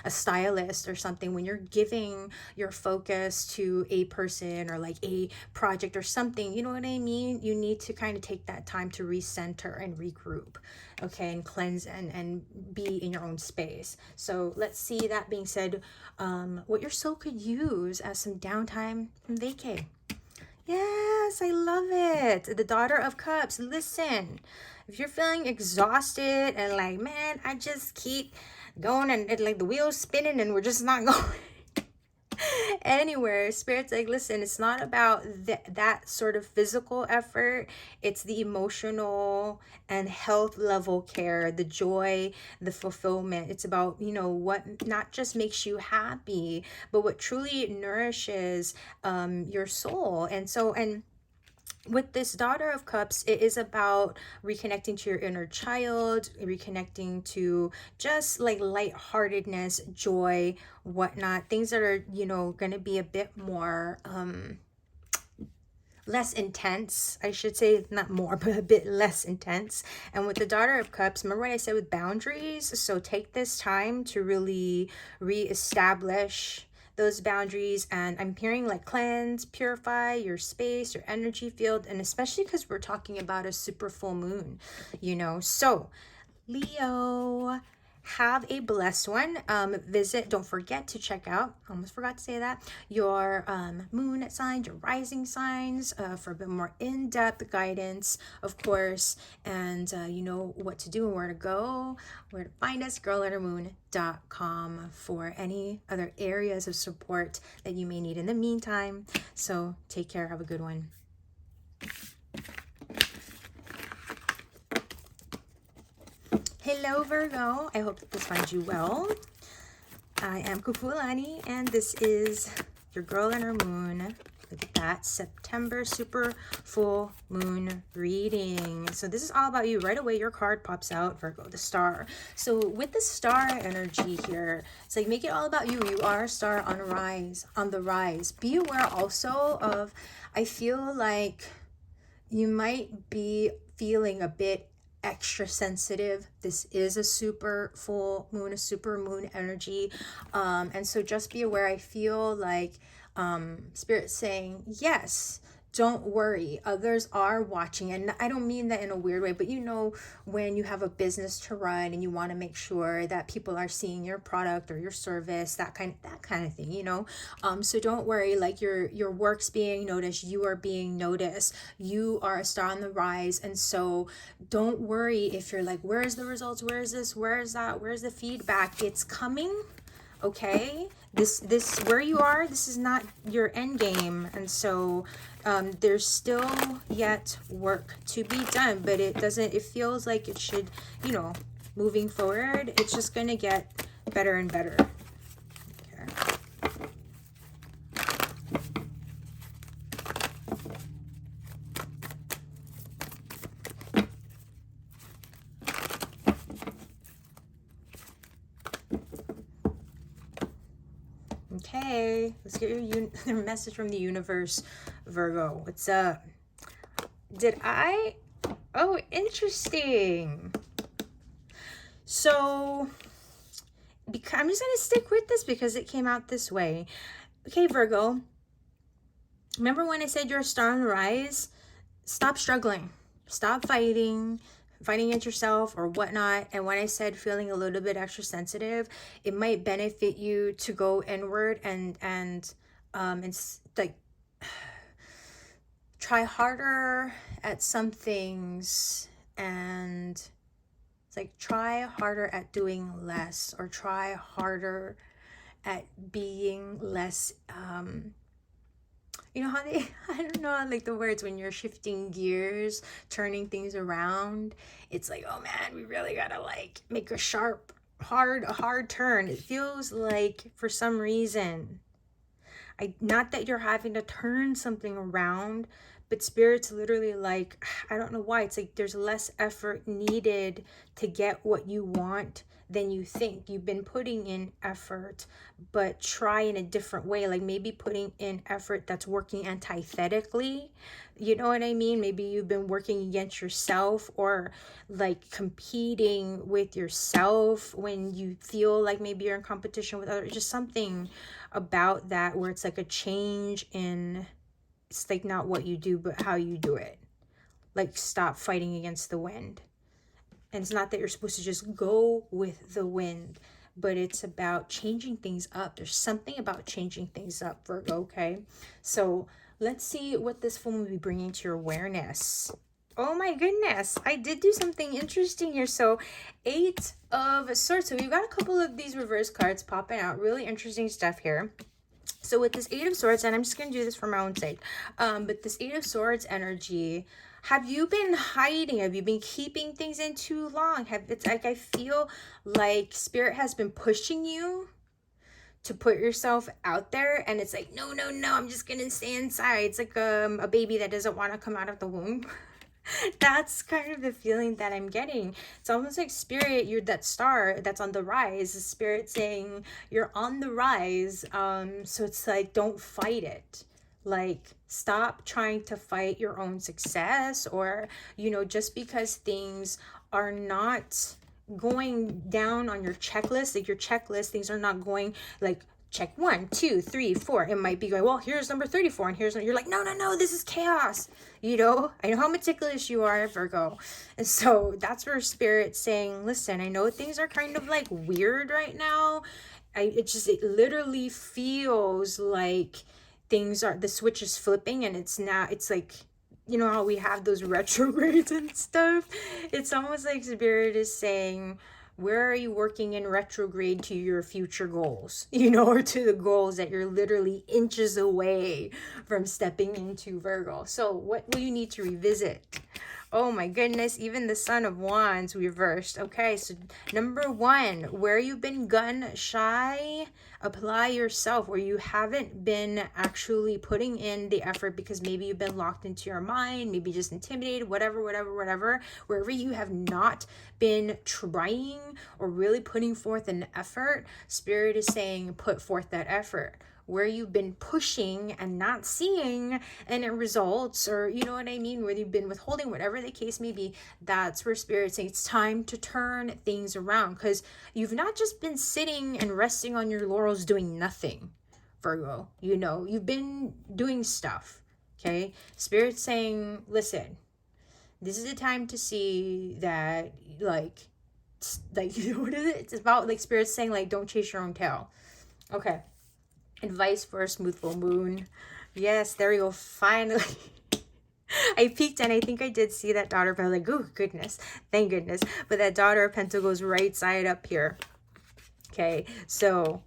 a stylist or something, when you're giving your focus to a person or like a project or something, you know what I mean, you need to kind of take that time to recenter and regroup, okay, and cleanse and be in your own space. So let's see, that being said, what your soul could use as some downtime from vacay. Yes, I love it. The Daughter of Cups. Listen, if you're feeling exhausted and like, man, I just keep going and like the wheel's spinning and we're just not going anywhere, Spirit's like, listen, it's not about that sort of physical effort. It's the emotional and health level care, the joy, the fulfillment. It's about, you know, what not just makes you happy, but what truly nourishes your soul. And so, and with this Daughter of Cups, it is about reconnecting to your inner child, reconnecting to just like lightheartedness, joy, whatnot, things that are, you know, going to be a bit more less intense, I should say, not more, but a bit less intense. And with the Daughter of Cups, remember what I said with boundaries? So take this time to really reestablish those boundaries. And I'm hearing like cleanse, purify your space, your energy field, and especially because we're talking about a super full moon, you know. So Leo, have a blessed one. Don't forget to check out, almost forgot to say that, your moon signs, your rising signs, for a bit more in-depth guidance, of course. And you know what to do and where to go, where to find us, girllettermoon.com, for any other areas of support that you may need in the meantime. So take care, have a good one. Hello Virgo, I hope that this finds you well. I am Kapualani, and this is your girl and her moon. Look at that, September super full moon reading. So this is all about you. Right away, your card pops out, Virgo, the star. So with the star energy here, it's like, make it all about you. You are a star on the rise. Be aware also of, I feel like you might be feeling a bit extra sensitive. This is a super full moon, a super moon energy, and so just be aware. I feel like Spirit saying, yes, don't worry, others are watching. And I don't mean that in a weird way, but you know, when you have a business to run and you want to make sure that people are seeing your product or your service, that kind of thing, you know. So don't worry, like your work's being noticed, you are being noticed, you are a star on the rise. And so don't worry if you're like, where's the results, where's this, where's that, where's the feedback? It's coming. Okay, this where you are, this is not your end game. And so there's still yet work to be done, but it feels like it should, you know, moving forward, it's just gonna get better and better. Okay. Okay, let's get your message from the universe, Virgo. What's up? Oh, interesting. So, I'm just going to stick with this because it came out this way. Okay, Virgo, remember when I said you're a star on the rise? Stop struggling. Stop fighting against yourself or whatnot. And when I said feeling a little bit extra sensitive, it might benefit you to go inward and it's like try harder at some things and It's like try harder at doing less, or try harder at being less, you know how they, I don't know, like the words when you're shifting gears, turning things around. It's like, oh man, we really gotta like make a hard turn. It feels like for some reason, not that you're having to turn something around, but spirit's literally like, I don't know why, it's like there's less effort needed to get what you want than you think. You've been putting in effort, but try in a different way, like maybe putting in effort that's working antithetically. You know what I mean? Maybe you've been working against yourself, or like competing with yourself when you feel like maybe you're in competition with others. Just something about that where it's like a change in, it's like not what you do, but how you do it. Like stop fighting against the wind. And it's not that you're supposed to just go with the wind, but it's about changing things up. There's something about changing things up, Virgo, okay? So let's see what this full moon will be bringing to your awareness. Oh my goodness, I did do something interesting here. So 8 of Swords. So we've got a couple of these reverse cards popping out. Really interesting stuff here. So with this 8 of Swords, and I'm just going to do this for my own sake, but this 8 of Swords energy, have you been hiding? Have you been keeping things in too long? It's like I feel like Spirit has been pushing you to put yourself out there, and it's like, no, I'm just going to stay inside. It's like a baby that doesn't want to come out of the womb. That's kind of the feeling that I'm getting. It's almost like Spirit, you're that star that's on the rise. Spirit saying you're on the rise. So it's like, don't fight it. Like, stop trying to fight your own success, or, you know, just because things are not going down on your checklist, like your checklist, things are not going like check 1, 2, 3, 4. It might be going, well, here's number 34, and here's, you're like, no, this is chaos. You know, I know how meticulous you are, Virgo. And so that's where Spirit's saying, listen, I know things are kind of like weird right now. It literally feels like the switch is flipping, and it's like, you know how we have those retrogrades and stuff? It's almost like Spirit is saying, where are you working in retrograde to your future goals, you know, or to the goals that you're literally inches away from stepping into, Virgo? So what will you need to revisit? Oh my goodness, even the Son of Wands reversed. Okay, so number 1, where you've been gun shy, apply yourself. Where you haven't been actually putting in the effort because maybe you've been locked into your mind, maybe just intimidated, whatever. Wherever you have not been trying or really putting forth an effort, Spirit is saying put forth that effort. Where you've been pushing and not seeing any results, or you know what I mean, where you've been withholding, whatever the case may be, that's where Spirit's saying it's time to turn things around, because you've not just been sitting and resting on your laurels doing nothing, Virgo. You know, you've been doing stuff, okay? Spirit's saying, listen, this is the time to see that, like, you know what is it? It's about, like, Spirit's saying, like, don't chase your own tail. Okay. Advice for a smooth full moon. Yes, there we go. Finally. I peeked, and I think I did see that daughter, but I was like, oh, goodness. Thank goodness. But that daughter of Pentacles right side up here. Okay, so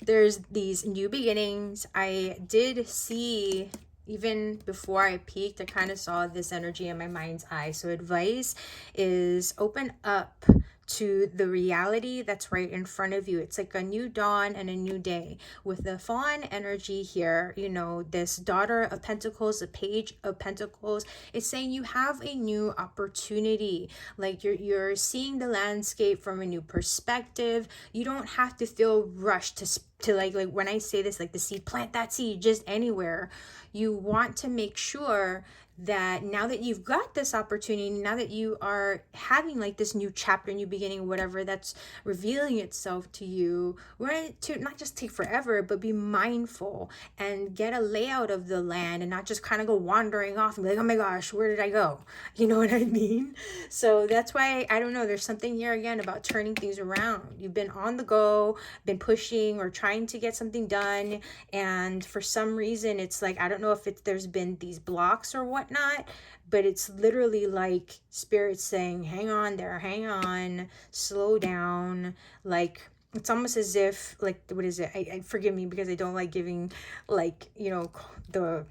there's these new beginnings. I did see, even before I peeked, I kind of saw this energy in my mind's eye. So advice is open up to the reality that's right in front of you. It's like a new dawn and a new day. With the fawn energy here, you know, this daughter of Pentacles, the page of Pentacles, it's saying you have a new opportunity. Like you're seeing the landscape from a new perspective. You don't have to feel rushed to like when I say this, like the seed, plant that seed just anywhere. You want to make sure that now that you've got this opportunity, now that you are having like this new chapter, new beginning, whatever that's revealing itself to you, we're to not just take forever, but be mindful and get a layout of the land, and not just kind of go wandering off and be like, oh my gosh, where did I go? You know what I mean? So that's why, I don't know, there's something here again about turning things around. You've been on the go, been pushing or trying to get something done, and for some reason it's like, I don't know if there's been these blocks or whatnot, whatnot, but it's literally like Spirit saying, hang on there, hang on, slow down. Like, it's almost as if, like, what is it? I forgive me because I don't like giving, like, you know, the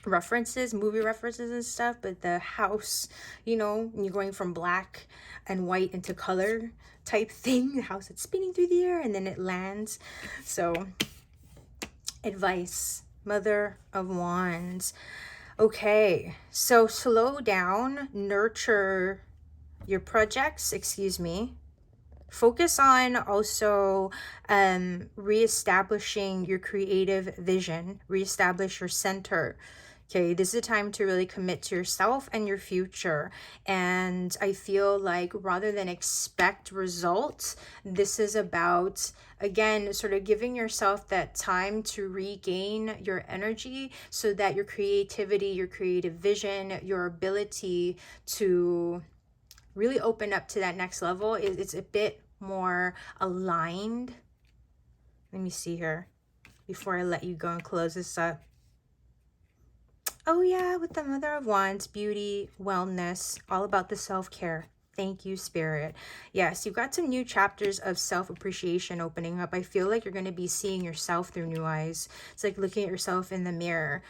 references, movie references and stuff, but the house, you know, when you're going from black and white into color type thing, the house that's spinning through the air and then it lands. So, advice, Mother of Wands. Okay, so slow down, nurture your projects, excuse me. Focus on also reestablishing your creative vision, reestablish your center. Okay, this is a time to really commit to yourself and your future. And I feel like rather than expect results, this is about, again, sort of giving yourself that time to regain your energy so that your creativity, your creative vision, your ability to really open up to that next level it's a bit more aligned. Let me see here before I let you go and close this up. Oh yeah, with the Mother of Wands, beauty, wellness, all about the self-care. Thank you, Spirit. Yes, you've got some new chapters of self-appreciation opening up. I feel like you're going to be seeing yourself through new eyes. It's like looking at yourself in the mirror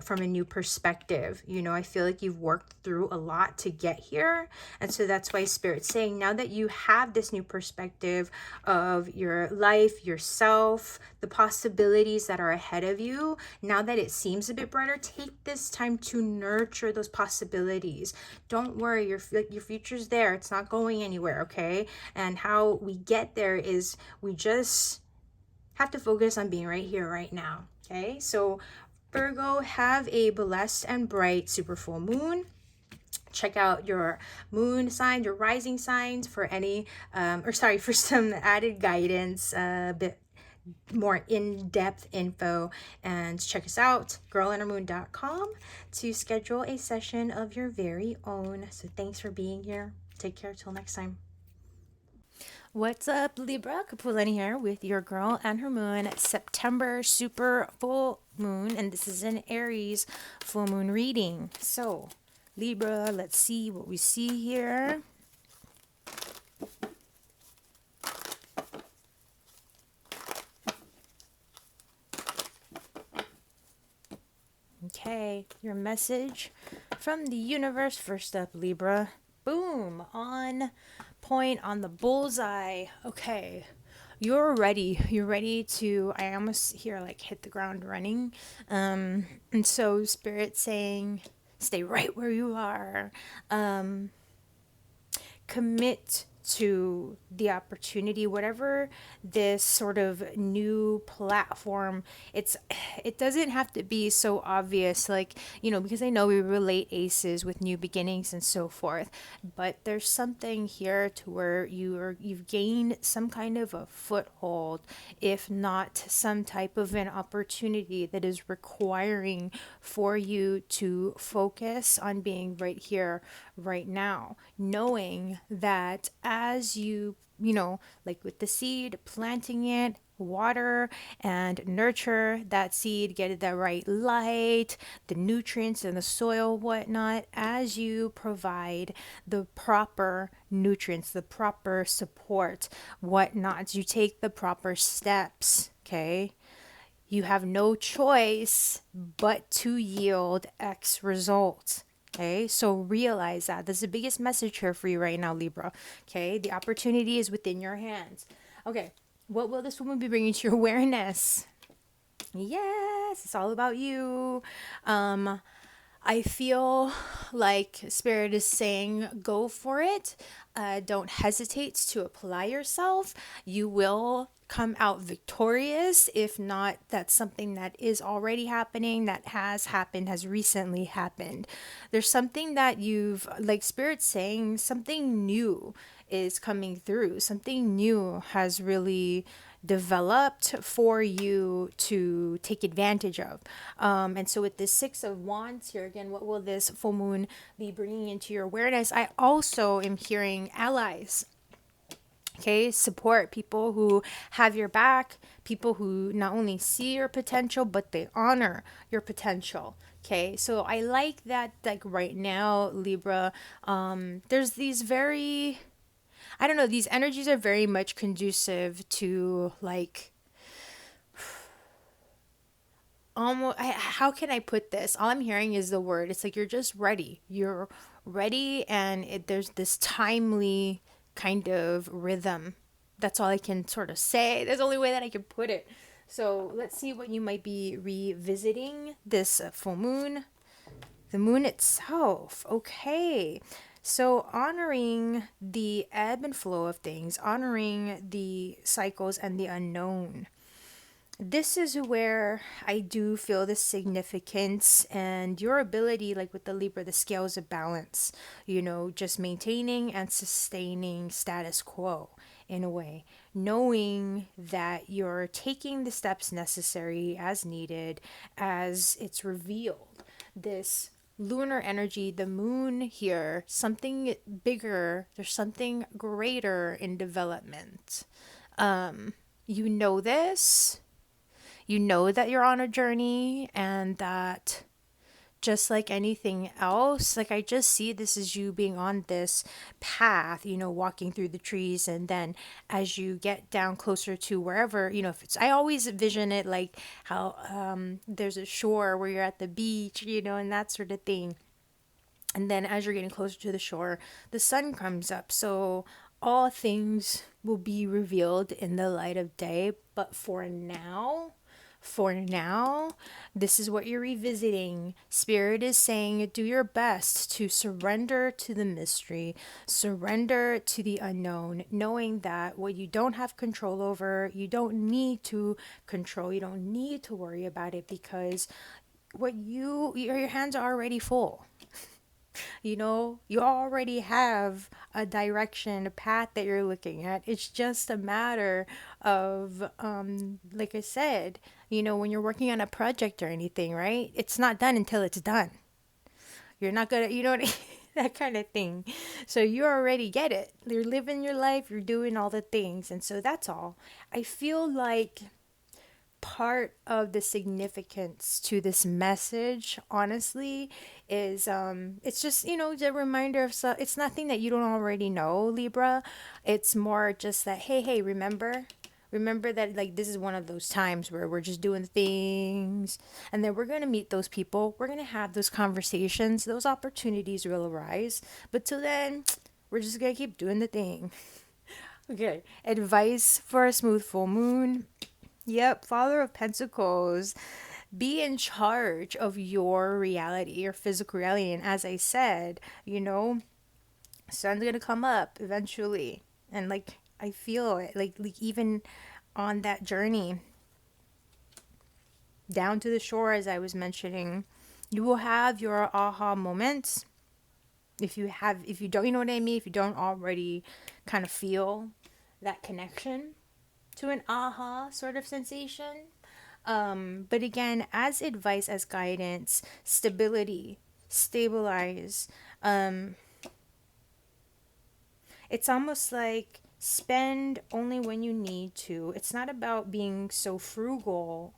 from a new perspective. You know, I feel like you've worked through a lot to get here. And so that's why Spirit's saying now that you have this new perspective of your life, yourself, the possibilities that are ahead of you, now that it seems a bit brighter, take this time to nurture those possibilities. Don't worry, your future's there. It's not going anywhere, okay? And how we get there is we just have to focus on being right here, right now, okay? So Virgo, have a blessed and bright super full moon. Check out your moon sign, your rising signs for any, for some added guidance, a bit more in-depth info, and check us out, girlinnermoon.com, to schedule a session of your very own. So thanks for being here. Take care till next time. What's up, Libra? Kapualani here with your girl and her moon September super full moon, and this is an Aries full moon reading. So, Libra, let's see what we see here. Okay, your message from the universe. First up, Libra. Boom, on point, on the bullseye. Okay, you're ready. You're ready to, I almost hear like hit the ground running. And so Spirit saying, stay right where you are. Commit to the opportunity, whatever this sort of new platform. It doesn't have to be so obvious, like, you know, because I know we relate aces with new beginnings and so forth, but there's something here to where you've gained some kind of a foothold, if not some type of an opportunity that is requiring for you to focus on being right here, right now, knowing that as you know, like with the seed, planting it, water and nurture that seed, get it the right light, the nutrients in the soil, whatnot, as you provide the proper nutrients, the proper support, whatnot, you take the proper steps, okay? You have no choice but to yield X results. Okay, so realize that. This is the biggest message here for you right now, Libra. Okay, the opportunity is within your hands. Okay, what will this woman be bringing to your awareness? Yes, it's all about you. I feel like Spirit is saying, go for it. Don't hesitate to apply yourself. You will come out victorious. If not, that's something that is already happening, that has happened, has recently happened. There's something that you've, like Spirit saying, something new is coming through. Something new has really developed for you to take advantage of. And so with this Six of Wands here, again, what will this full moon be bringing into your awareness? I also am hearing allies. Okay, support, people who have your back, people who not only see your potential, but they honor your potential. Okay, so I like that, like right now, Libra, there's these very, I don't know, these energies are very much conducive to like almost, how can I put this? All I'm hearing is the word. It's like you're just ready. You're ready, and there's this timely kind of rhythm. That's all I can sort of say. That's the only way that I can put it. So let's see what you might be revisiting this full moon. The moon itself. Okay. So honoring the ebb and flow of things, honoring the cycles and the unknown. This is where I do feel the significance and your ability, like with the Libra, the scales of balance, just maintaining and sustaining status quo in a way, knowing that you're taking the steps necessary as needed as it's revealed. This lunar energy, the moon here, something bigger, there's something greater in development. You know this, you know that you're on a journey, and that just like anything else, like I just see this as you being on this path, walking through the trees, and then as you get down closer to wherever, if it's, I always vision it like how there's a shore where you're at the beach, and that sort of thing. And then as you're getting closer to the shore, the sun comes up. So all things will be revealed in the light of day. But for now, this is what you're revisiting. Spirit is saying, do your best to surrender to the mystery, surrender to the unknown, knowing that what you don't have control over, you don't need to control, you don't need to worry about it, because your hands are already full. You already have a direction, a path that you're looking at. It's just a matter of, like I said, when you're working on a project or anything, right? It's not done until it's done. You're not gonna, what I mean? That kind of thing. So you already get it. You're living your life, you're doing all the things. And so that's all. I feel like part of the significance to this message, honestly, is it's just the reminder of stuff. It's nothing that you don't already know, Libra. It's more just that, hey, remember that, like, this is one of those times where we're just doing things, and then we're going to meet those people, we're going to have those conversations, those opportunities will arise, but till then we're just going to keep doing the thing. Okay, advice for a smooth full moon. Yep, Father of Pentacles. Be in charge of your reality, your physical reality. And as I said, sun's gonna come up eventually. And like I feel it, like even on that journey down to the shore, as I was mentioning, you will have your aha moments. If you don't, you know what I mean? If you don't already kind of feel that connection to an aha sort of sensation. But again, as advice, as guidance, stability, stabilize. It's almost like spend only when you need to. It's not about being so frugal,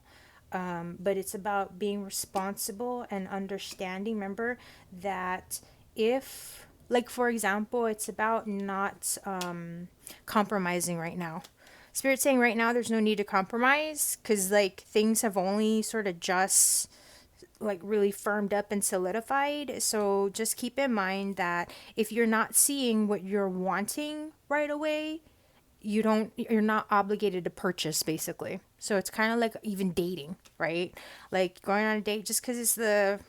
but it's about being responsible and understanding. Remember that if, like, for example, it's about not compromising right now. Spirit saying right now there's no need to compromise, because like things have only sort of just like really firmed up and solidified. So just keep in mind that if you're not seeing what you're wanting right away, you're not obligated to purchase, basically. So it's kind of like even dating, right? Like going on a date just because it's the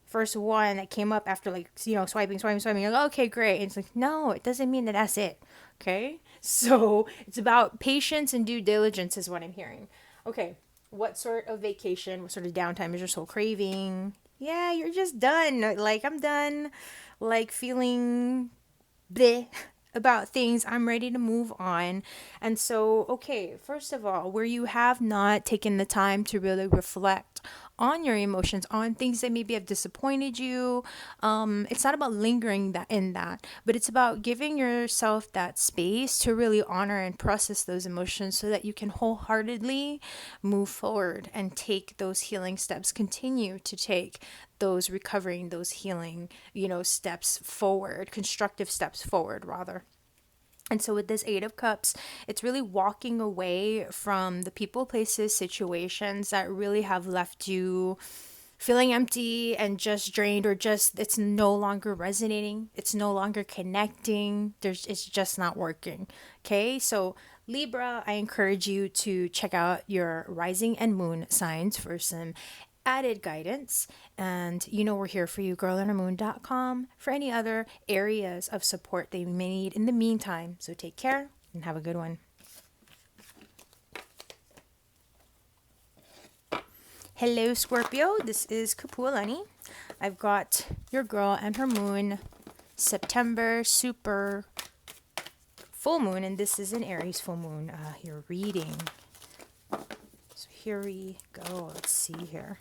first one that came up after, like, swiping, you're like, okay, great. And it's like, no, it doesn't mean that that's it. Okay, so it's about patience and due diligence is what I'm hearing. Okay, what sort of vacation, what sort of downtime is your soul craving? Yeah, you're just done. Like, I'm done, like, feeling bleh about things. I'm ready to move on. And so, okay, first of all, where you have not taken the time to really reflect on your emotions, on things that maybe have disappointed you. It's not about lingering that in that, but it's about giving yourself that space to really honor and process those emotions so that you can wholeheartedly move forward and take those healing steps, continue to take those recovering, those healing, steps forward, constructive steps forward, rather. And so with this Eight of Cups, it's really walking away from the people, places, situations that really have left you feeling empty and just drained, or just it's no longer resonating, it's no longer connecting. It's just not working. Okay? So Libra, I encourage you to check out your rising and moon signs for some added guidance. And we're here for you, girlandhermoon.com, for any other areas of support that you may need in the meantime. So take care and have a good one. Hello, Scorpio. This is Kapualani. I've got your girl and her moon September super full moon, and this is an Aries full moon. Your reading. So here we go. Let's see here.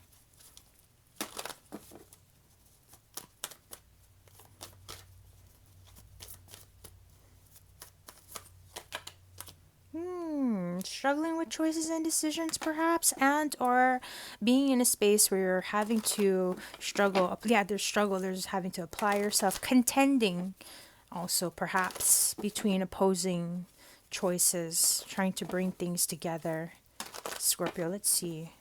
Struggling with choices and decisions, perhaps, and or being in a space where you're having to struggle. Yeah, there's struggle. There's having to apply yourself, contending, also perhaps between opposing choices, trying to bring things together. Scorpio, let's see.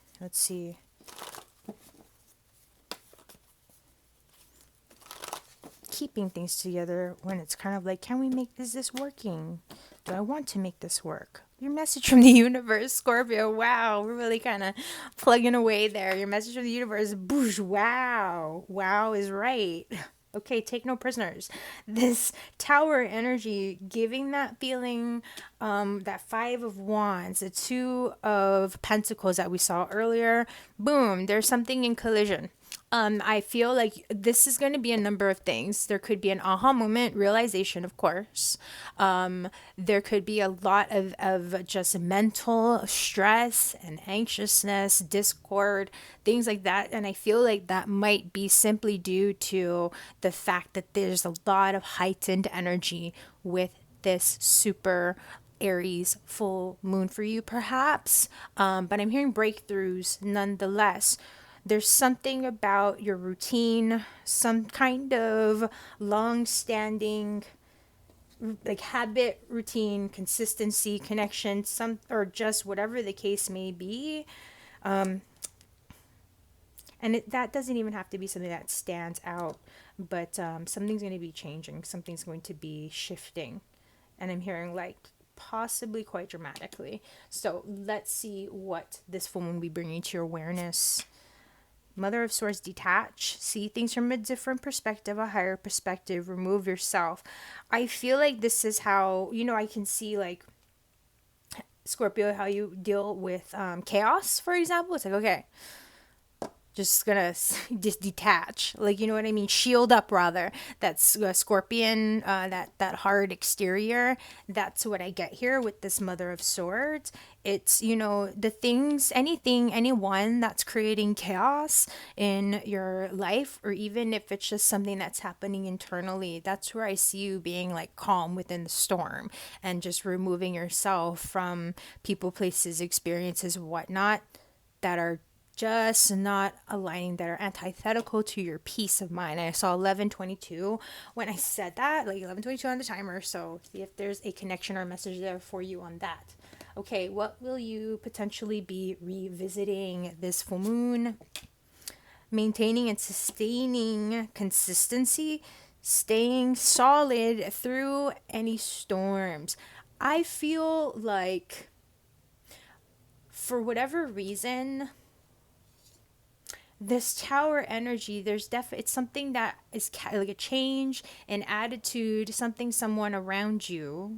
Keeping things together when it's kind of like, can we make this working? Do I want to make this work? Your message from the universe, Scorpio. Wow, we're really kind of plugging away there. Your message from the universe, boosh, wow. Wow is right. Okay, take no prisoners. This tower energy, giving that feeling, that Five of Wands, the Two of Pentacles that we saw earlier. Boom, there's something in collision. I feel like this is going to be a number of things. There could be an aha moment, realization, of course. There could be a lot of just mental stress and anxiousness, discord, things like that. And I feel like that might be simply due to the fact that there's a lot of heightened energy with this super Aries full moon for you, perhaps. But I'm hearing breakthroughs nonetheless. There's something about your routine, some kind of long-standing like habit, routine, consistency, connection, some, or just whatever the case may be. And that doesn't even have to be something that stands out, but something's going to be changing, something's going to be shifting. And I'm hearing like possibly quite dramatically. So let's see what this full moon will be bringing to your awareness. Mother of Swords, detach, see things from a different perspective, a higher perspective, remove yourself. I feel like this is how, I can see like Scorpio, how you deal with chaos, for example. It's like, okay, just gonna just detach, like, you know what I mean, shield up rather. That's Scorpion, that hard exterior. That's what I get here with this Mother of Swords. It's, the things, anything, anyone that's creating chaos in your life, or even if it's just something that's happening internally, that's where I see you being like calm within the storm and just removing yourself from people, places, experiences, whatnot that are just not aligning, that are antithetical to your peace of mind. And I saw 1122 when I said that, like 1122 on the timer. So see if there's a connection or message there for you on that. Okay, what will you potentially be revisiting this full moon? Maintaining and sustaining consistency, staying solid through any storms. I feel like for whatever reason, this tower energy, there's it's something that is like a change in attitude, someone around you.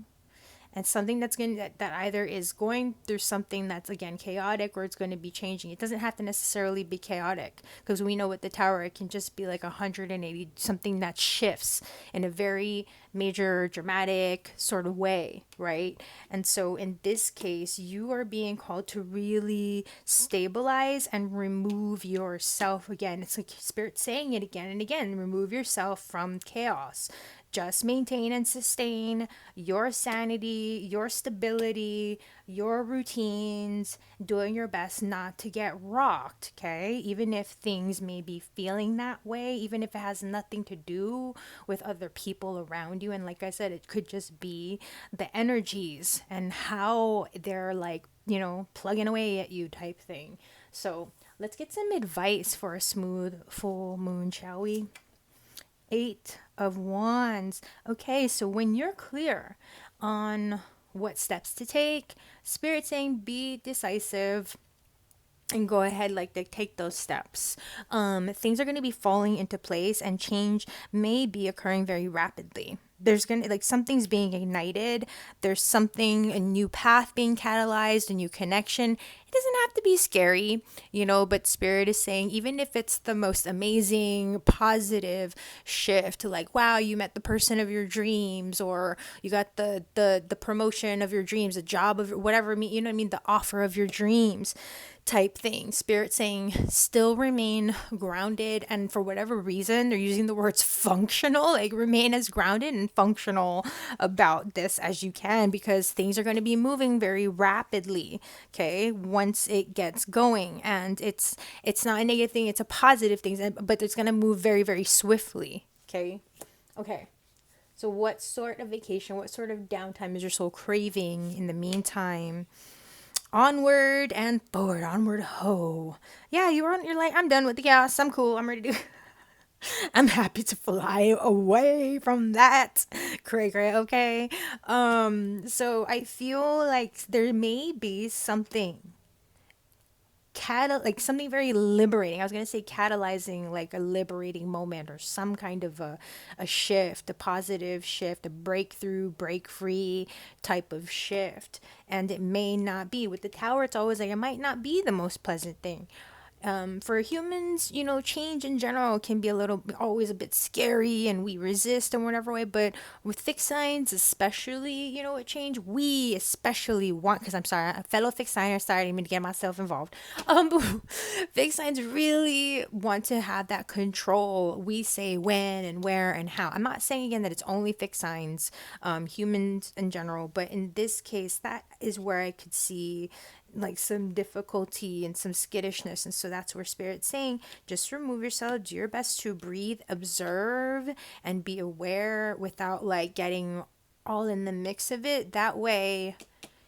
and something that's going that either is going through something that's again chaotic, or it's going to be changing. It doesn't have to necessarily be chaotic, because we know with the Tower it can just be like 180, something that shifts in a very major dramatic sort of way, right? And so in this case, you are being called to really stabilize and remove yourself. Again, it's like Spirit saying it again and again, remove yourself from chaos. Just maintain and sustain your sanity, your stability, your routines, doing your best not to get rocked, okay? Even if things may be feeling that way, even if it has nothing to do with other people around you. And like I said, it could just be the energies and how they're like, you know, plugging away at you type thing. So let's get some advice for a smooth full moon, shall we? 8 of Wands. Okay, so when you're clear on what steps to take, Spirit saying be decisive and go ahead, like take those steps. Things are going to be falling into place, and change may be occurring very rapidly. There's gonna, like, something's being ignited, there's something, a new path being catalyzed, a new connection. It doesn't have to be scary, you know, but Spirit is saying, even if it's the most amazing positive shift, like, wow, you met the person of your dreams, or you got the promotion of your dreams, a job of whatever, you know what I mean, the offer of your dreams type thing. Spirit saying still remain grounded, and for whatever reason they're using the words functional, like remain as grounded and functional about this as you can, because things are going to be moving very rapidly, okay, once it gets going. And it's not a negative thing, it's a positive thing, but it's going to move very, very swiftly. Okay, so what sort of vacation, what sort of downtime is your soul craving in the meantime? Onward and forward, onward ho. Yeah, you're like, I'm done with the chaos, I'm cool, I'm ready to I'm happy to fly away from that. Cray cray, okay. So I feel like there may be something like something very liberating. I was gonna say catalyzing, like a liberating moment, or some kind of a shift, a positive shift, a breakthrough, break free type of shift. And it may not be with the Tower. It's always like it might not be the most pleasant thing. For humans, you know, change in general can be always a bit scary, and we resist in whatever way. But with fixed signs, especially, you know, a change, we especially want, because I'm sorry, a fellow fixed signer, sorry, I didn't mean to get myself involved. Fixed signs really want to have that control. We say when and where and how. I'm not saying again that it's only fixed signs, humans in general, but in this case, that is where I could see like some difficulty and some skittishness. And so that's where Spirit's saying, just remove yourself, do your best to breathe, observe, and be aware without like getting all in the mix of it. That way,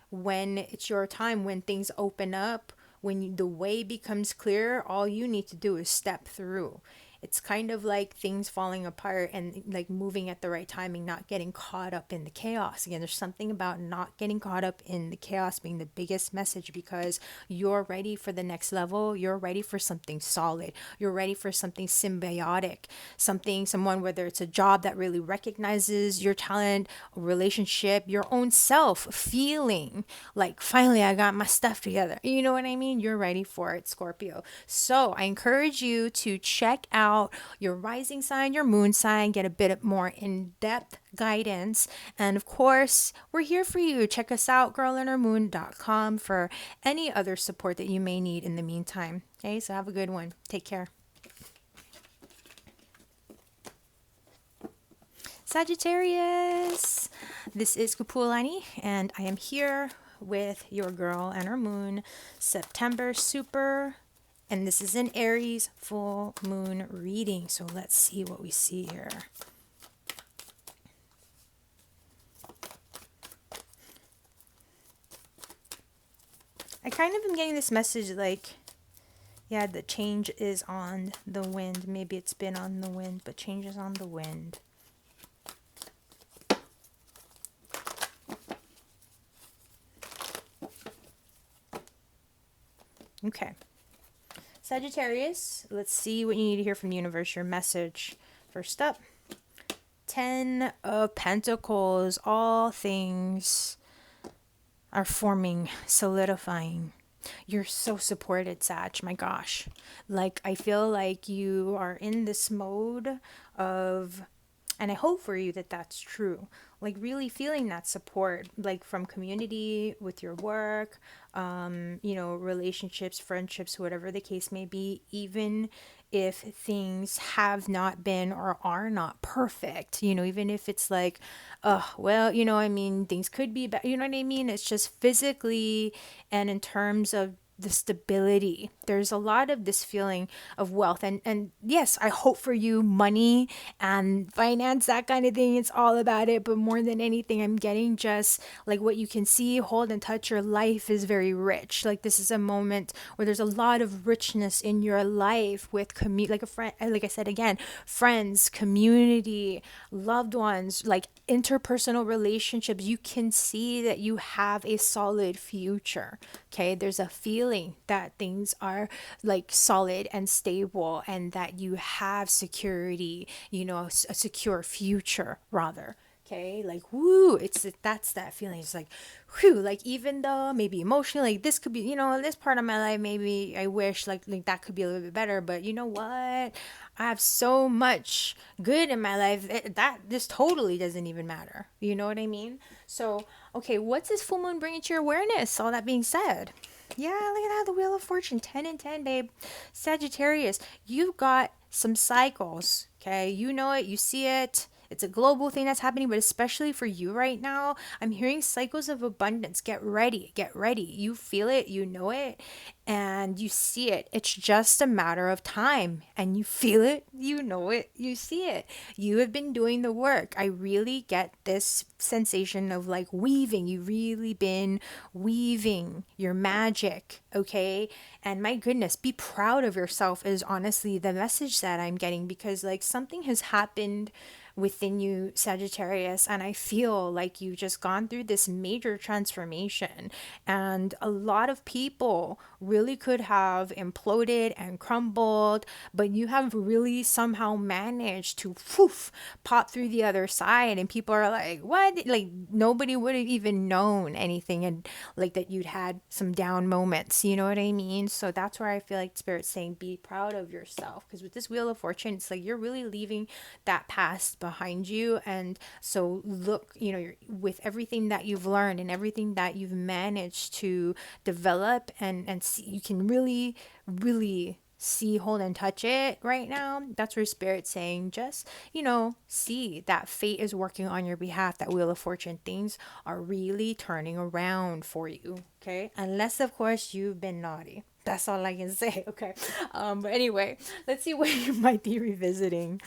when it's your time, when things open up, when the way becomes clear, all you need to do is step through. It's kind of like things falling apart and like moving at the right timing, not getting caught up in the chaos. Again, there's something about not getting caught up in the chaos being the biggest message, because you're ready for the next level. You're ready for something solid. You're ready for something symbiotic, someone, whether it's a job that really recognizes your talent, a relationship, your own self, feeling like finally I got my stuff together. You know what I mean? You're ready for it, Scorpio. So I encourage you to check out your rising sign, your moon sign, get a bit more in-depth guidance. And of course, we're here for you. Check us out, girlinhermoon.com, for any other support that you may need in the meantime. Okay, so have a good one. Take care. Sagittarius, this is Kapualani, and I am here with your girl and her moon September super. And this is an Aries full moon reading. So let's see what we see here. I kind of am getting this message like, yeah, the change is on the wind. Maybe it's been on the wind, but change is on the wind. Okay. Sagittarius, let's see what you need to hear from the universe, your message. First up, 10 of Pentacles, all things are forming, solidifying. You're so supported, Sag. My gosh. Like, I feel like you are in this mode of, and I hope for you that that's true. Like, really feeling that support, like from community, with your work, relationships, friendships, whatever the case may be, even if things have not been or are not perfect, even if it's like, well, things could be better, you know what I mean? It's just physically and in terms of the stability. There's a lot of this feeling of wealth. And yes, I hope for you money and finance, that kind of thing. It's all about it. But more than anything, I'm getting just like what you can see, hold, and touch. Your life is very rich. Like this is a moment where there's a lot of richness in your life with like a friend, like I said again, friends, community, loved ones, like interpersonal relationships. You can see that you have a solid future. Okay, there's a feeling that things are like solid and stable and that you have security, a secure future rather. Okay, like woo, that's that feeling. It's like whew, like even though maybe emotionally, like this could be, this part of my life, maybe I wish like that could be a little bit better, but you know what, I have so much good in my life that this totally doesn't even matter, you know what I mean? So okay, what's this full moon bringing to your awareness? All that being said, yeah, look at that, the Wheel of Fortune, 10 and 10, babe. Sagittarius, you've got some cycles, okay? You know it, you see it. It's a global thing that's happening, but especially for you right now, I'm hearing cycles of abundance. Get ready, get ready. You feel it, you know it, and you see it. It's just a matter of time. And you feel it, you know it, you see it. You have been doing the work. I really get this sensation of like weaving. You've really been weaving your magic, okay? And my goodness, be proud of yourself is honestly the message that I'm getting, because like something has happened within you, Sagittarius, and I feel like you've just gone through this major transformation, and a lot of people really could have imploded and crumbled, but you have really somehow managed to poof, pop through the other side, and people are like, what? Like nobody would have even known anything, and like that you'd had some down moments, you know what I mean? So that's where I feel like Spirit's saying be proud of yourself, because with this Wheel of Fortune, it's like you're really leaving that past behind you. And so look, you're, with everything that you've learned and everything that you've managed to develop and see, you can really see, hold, and touch it right now. That's where Spirit's saying just, see that fate is working on your behalf. That Wheel of Fortune, things are really turning around for you, okay? Unless of course you've been naughty. That's all I can say, okay? But anyway, let's see what you might be revisiting.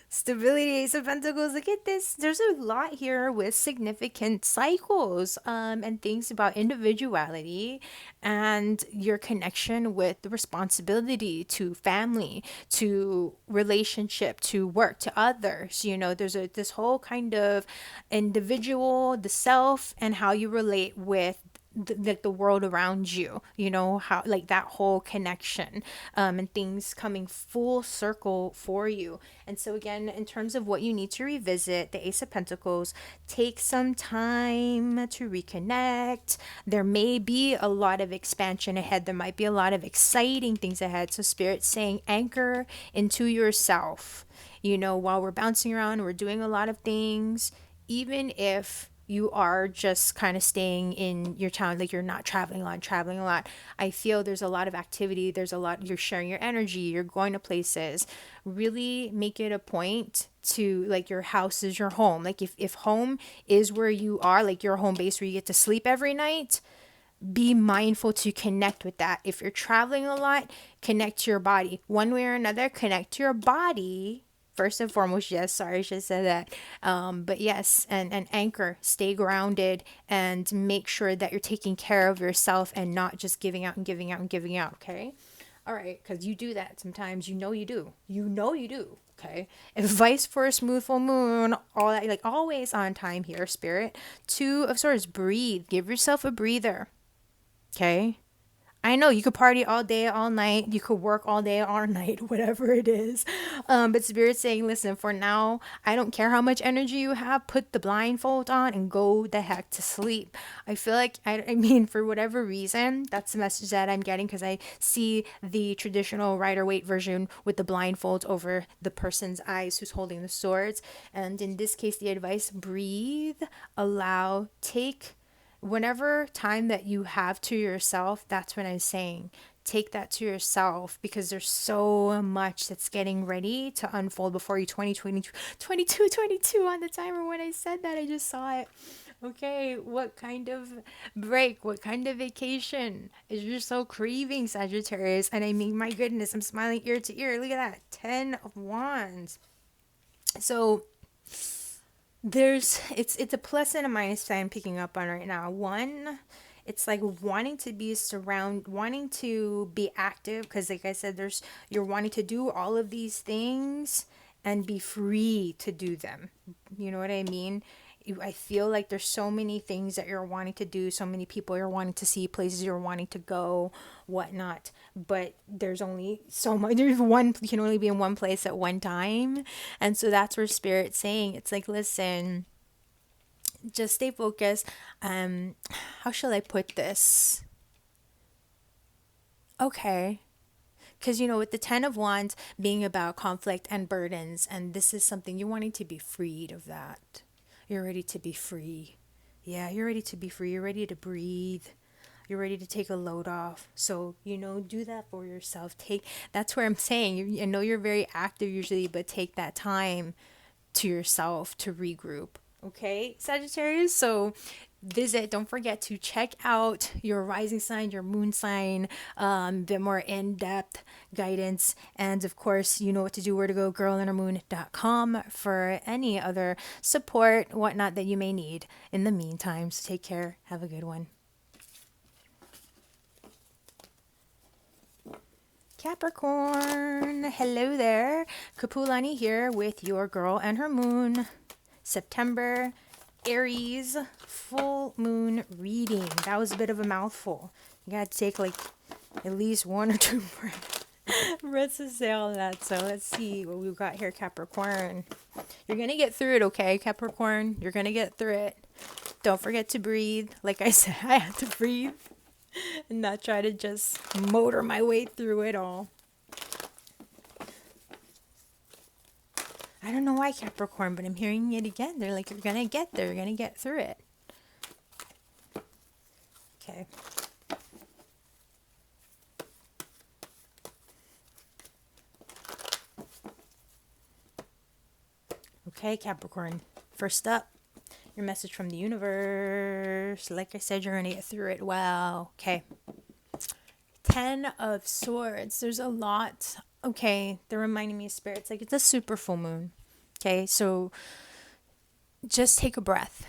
Stability, Ace of Pentacles. Look at this. There's a lot here with significant cycles and things about individuality and your connection with the responsibility to family, to relationship, to work, to others. There's this whole kind of individual, the self, and how you relate with the world around you, how like that whole connection and things coming full circle for you. And so again, in terms of what you need to revisit, the Ace of Pentacles, take some time to reconnect. There may be a lot of expansion ahead. There might be a lot of exciting things ahead. So Spirit's saying anchor into yourself. While we're bouncing around, we're doing a lot of things, even if you are just kind of staying in your town, like you're not traveling a lot. I feel there's a lot of activity. There's a lot, you're sharing your energy, you're going to places. Really make it a point to, like, your house is your home. Like if home is where you are, like your home base where you get to sleep every night, be mindful to connect with that. If you're traveling a lot, connect to your body. One way or another, connect to your body. First and foremost, yes, sorry, I should have said that. But yes, and anchor, stay grounded, and make sure that you're taking care of yourself and not just giving out and giving out and giving out, okay? All right, because you do that sometimes. You do. Okay. Advice for a smooth full moon, all that, like always on time here, Spirit. 2 of Swords, breathe. Give yourself a breather. Okay. I know you could party all day, all night. You could work all day, all night, whatever it is. But Spirit's saying, listen, for now, I don't care how much energy you have. Put the blindfold on and go the heck to sleep. I feel like, I mean, for whatever reason, that's the message that I'm getting because I see the traditional Rider-Waite version with the blindfold over the person's eyes who's holding the swords. And in this case, the advice, breathe, allow, take whenever time that you have to yourself, that's when I'm saying take that to yourself because there's so much that's getting ready to unfold before you. 22 on the timer. When I said that, I just saw it. Okay, what kind of break, what kind of vacation is you're so craving, Sagittarius? And I mean, my goodness, I'm smiling ear to ear. Look at that, 10 of wands. So it's a plus and a minus that I'm picking up on right now. One, it's like wanting to be active because like I said, you're wanting to do all of these things and be free to do them. You know what I mean? I feel like there's so many things that you're wanting to do, so many people you're wanting to see, places you're wanting to go, whatnot. But there's only so much. You can only be in one place at one time, and so that's where Spirit's saying it's like, listen, just stay focused. How shall I put this? Okay. Because, with the 10 of Wands being about conflict and burdens, and this is something you're wanting to be freed of that. You're ready to be free. Yeah, you're ready to be free. You're ready to breathe. You're ready to take a load off. So, do that for yourself. That's where I'm saying, I know you're very active usually, but take that time to yourself to regroup. Okay, Sagittarius? So don't forget to check out your rising sign, your moon sign, bit more in-depth guidance. And of course, you know what to do, where to go, girlinnermoon.com for any other support, whatnot that you may need in the meantime. So take care. Have a good one. Capricorn, hello there. Kapualani here with your girl and her moon. September Aries full moon reading. That was a bit of a mouthful. You gotta take like at least one or two breaths to say all that. So let's see what we've got here, Capricorn. You're gonna get through it, okay, Capricorn? You're gonna get through it. Don't forget to breathe. Like I said, I had to breathe and not try to just motor my way through it all. I don't know why, Capricorn, but I'm hearing it again. They're like, you're going to get there. You're going to get through it. Okay. Okay, Capricorn. First up, your message from the universe. Like I said, you're going to get through it. Wow. Okay. 10 of Swords. There's a lot. Okay, they're reminding me of spirits. Like, it's a super full moon. Okay, so just take a breath.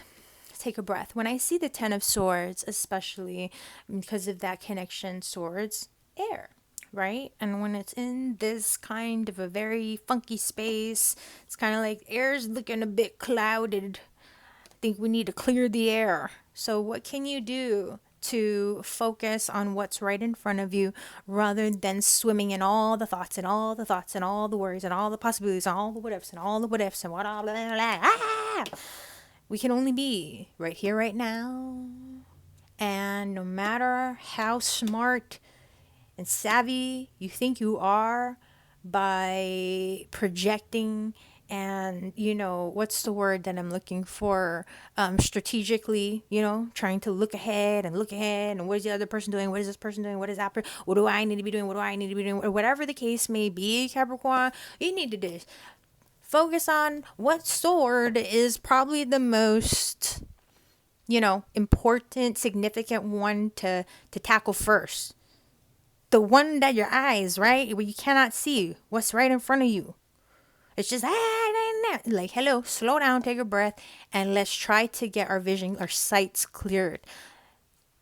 Take a breath. When I see the 10 of Swords, especially because of that connection, swords, air, right? And when it's in this kind of a very funky space, it's kind of like air's looking a bit clouded. I think we need to clear the air. So what can you do to focus on what's right in front of you rather than swimming in all the thoughts and all the thoughts and all the worries and all the possibilities and all the what ifs and all the what ifs and what blah, blah, blah, ah! We can only be right here, right now. And no matter how smart and savvy you think you are by projecting and, what's the word that I'm looking for? Strategically, trying to look ahead and what is the other person doing? What is this person doing? What is that? What do I need to be doing? What do I need to be doing? Or whatever the case may be, Capricorn, you need to do this. Focus on what sword is probably the most, important, significant one to tackle first. The one that your eyes, right? Where you cannot see what's right in front of you. It's just, like, hello, slow down, take a breath, and let's try to get our vision, our sights cleared.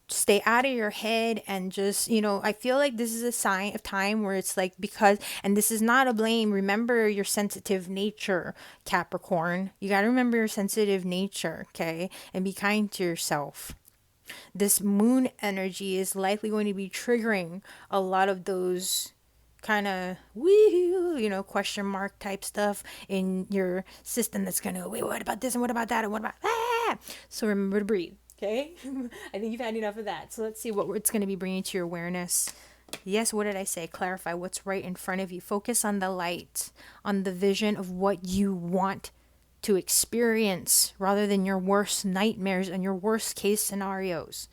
Stay out of your head and just, I feel like this is a sign of time where it's like, and this is not a blame. Remember your sensitive nature, Capricorn. You got to remember your sensitive nature, okay? And be kind to yourself. This moon energy is likely going to be triggering a lot of those kind of question mark type stuff in your system that's gonna, wait, what about this and what about that and what about that? So remember to breathe, okay? I think you've had enough of that. So let's see what it's going to be bringing to your awareness. Yes, what did I say? Clarify what's right in front of you. Focus on the light, on the vision of what you want to experience rather than your worst nightmares and your worst case scenarios.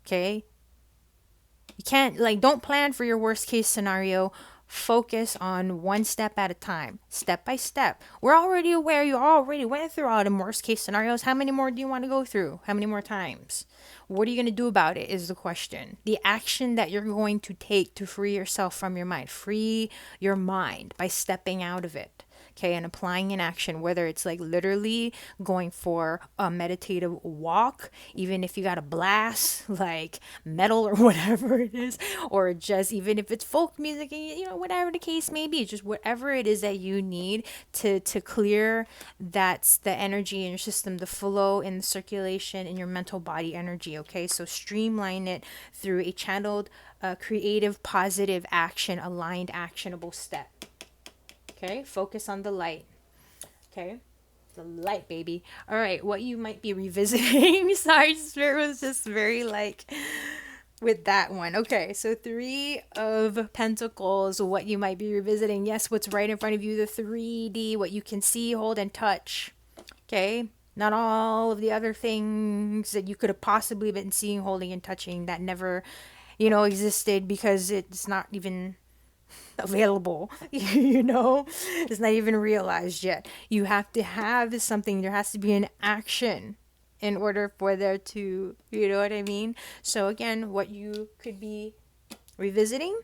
Okay? You can't, don't plan for your worst case scenario. Focus on one step at a time, step by step. We're already aware you already went through all the worst case scenarios. How many more do you want to go through? How many more times? What are you going to do about it is the question. The action that you're going to take to free yourself from your mind. Free your mind by stepping out of it. Okay, and applying an action, whether it's literally going for a meditative walk, even if you got a blast like metal or whatever it is, or just even if it's folk music, whatever the case may be, just whatever it is that you need to clear that's the energy in your system, the flow in the circulation in your mental body energy. Okay, so streamline it through a channeled, creative, positive action, aligned, actionable step. Okay, focus on the light. Okay, the light, baby. All right, what you might be revisiting. Sorry, Spirit was just very with that one. Okay, so 3 of Pentacles, what you might be revisiting. Yes, what's right in front of you, the 3D, what you can see, hold, and touch. Okay, not all of the other things that you could have possibly been seeing, holding, and touching that never, existed because it's not even available. It's not even realized yet. You have to have something. There has to be an action in order for there to, you know what I mean? So again, what you could be revisiting.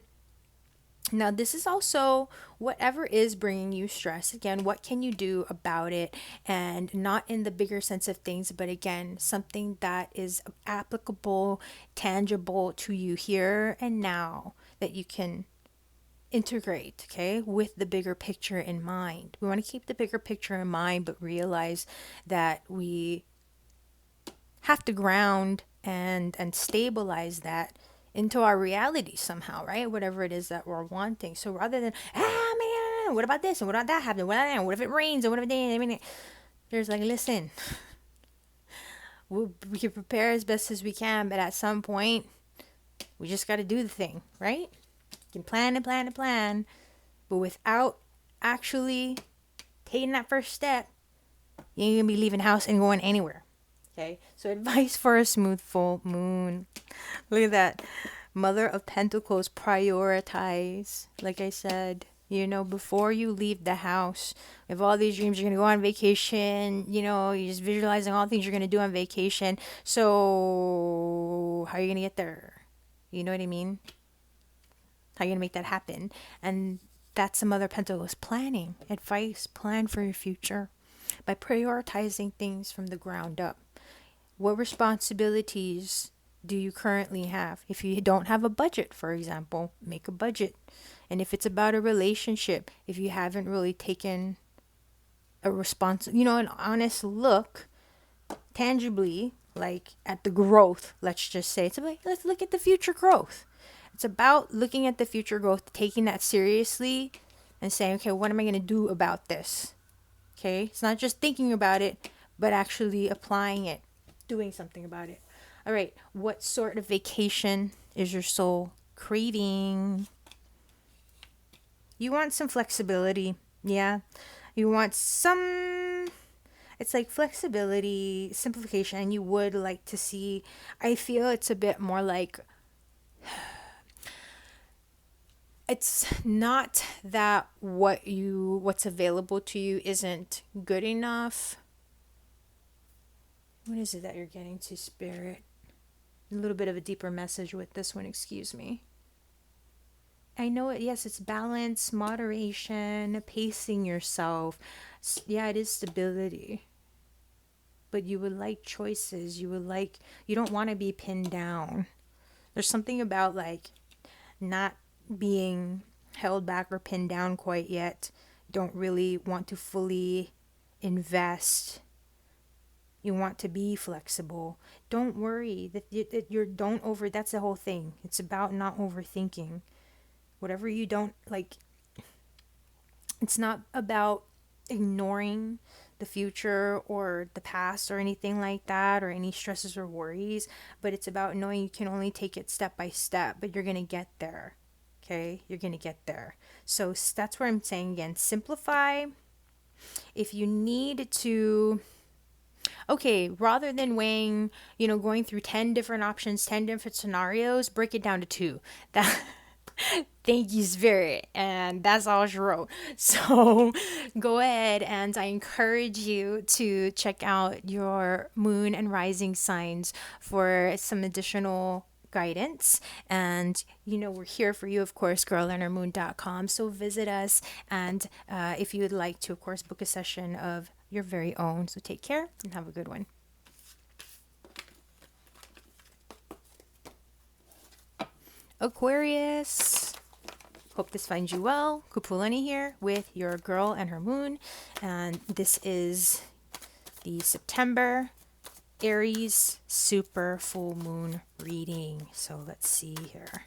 Now, this is also whatever is bringing you stress. Again, what can you do about it? And not in the bigger sense of things, but again, something that is applicable, tangible to you here and now that you can integrate, okay, with the bigger picture in mind. We want to keep the bigger picture in mind, but realize that we have to ground and stabilize that into our reality somehow, right? Whatever it is that we're wanting. So rather than, man, what about this and what about that happening? What if it rains and what if it, there's listen, we can prepare as best as we can, but at some point, we just got to do the thing, right? You can plan and plan and plan, but without actually taking that first step, you ain't gonna be leaving the house and going anywhere. Okay, so advice for a smooth full moon. Look at that. Mother of Pentacles, prioritize. Like I said, before you leave the house, if all these dreams, you're going to go on vacation, you're just visualizing all the things you're going to do on vacation. So how are you going to get there? You know what I mean? How are you going to make that happen? And that's some other Pentacles. Planning, advice, plan for your future by prioritizing things from the ground up. What responsibilities do you currently have? If you don't have a budget, for example, make a budget. And if it's about a relationship, if you haven't really taken a an honest look, tangibly, at the growth, let's just say, let's look at the future growth. It's about looking at the future growth, taking that seriously and saying, okay, what am I going to do about this? Okay, it's not just thinking about it, but actually applying it, doing something about it. All right, what sort of vacation is your soul craving? You want some flexibility, yeah? You want some, it's flexibility, simplification, and you would like to see, I feel it's a bit more it's not that what's available to you isn't good enough. What is it that you're getting to, Spirit? A little bit of a deeper message with this one, excuse me. I know it, yes, it's balance, moderation, pacing yourself. Yeah, it is stability. But you would like choices. You don't want to be pinned down. There's something about not being held back or pinned down quite yet. Don't really want to fully invest You want to be flexible. Don't worry that you're don't over. That's the whole thing. It's about not overthinking. Whatever you don't like, it's not about ignoring the future or the past or anything like that or any stresses or worries, but it's about knowing you can only take it step by step, but you're going to get there. Okay? You're going to get there. So that's where I'm saying again, simplify. If you need to, okay, rather than weighing, going through 10 different options, 10 different scenarios, break it down to two. That thank you, Spirit. And that's all she wrote. So go ahead, and I encourage you to check out your moon and rising signs for some additional guidance. And we're here for you, of course, girlandhermoon.com. So visit us, and if you would like to, of course, book a session of your very own. So take care and have a good one. Aquarius. Hope this finds you well. Kapualani here with your girl and her moon. And this is the September Aries super full moon reading. So let's see here.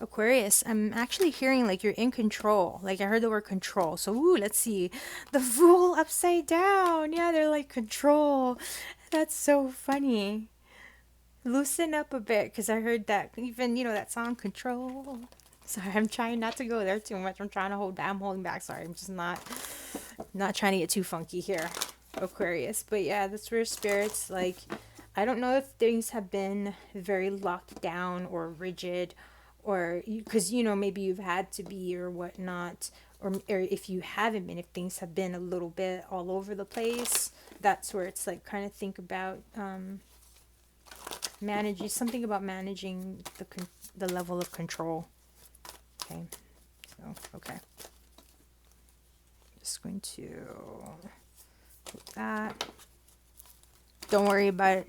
Aquarius, I'm actually hearing like you're in control. Like I heard the word control. So let's see. The Fool upside down. Yeah, they're like control. That's so funny. Loosen up a bit, because I heard that even, that song Control. Sorry, I'm trying not to go there too much. I'm trying to I'm holding back. Sorry, I'm just not trying to get too funky here, Aquarius. But yeah, that's where spirits, like, I don't know if things have been very locked down or rigid, or because maybe you've had to be or whatnot, or if you haven't been, if things have been a little bit all over the place, that's where it's like kind of think about managing something about managing the level of control. Okay, so just going to put that. Don't worry about it.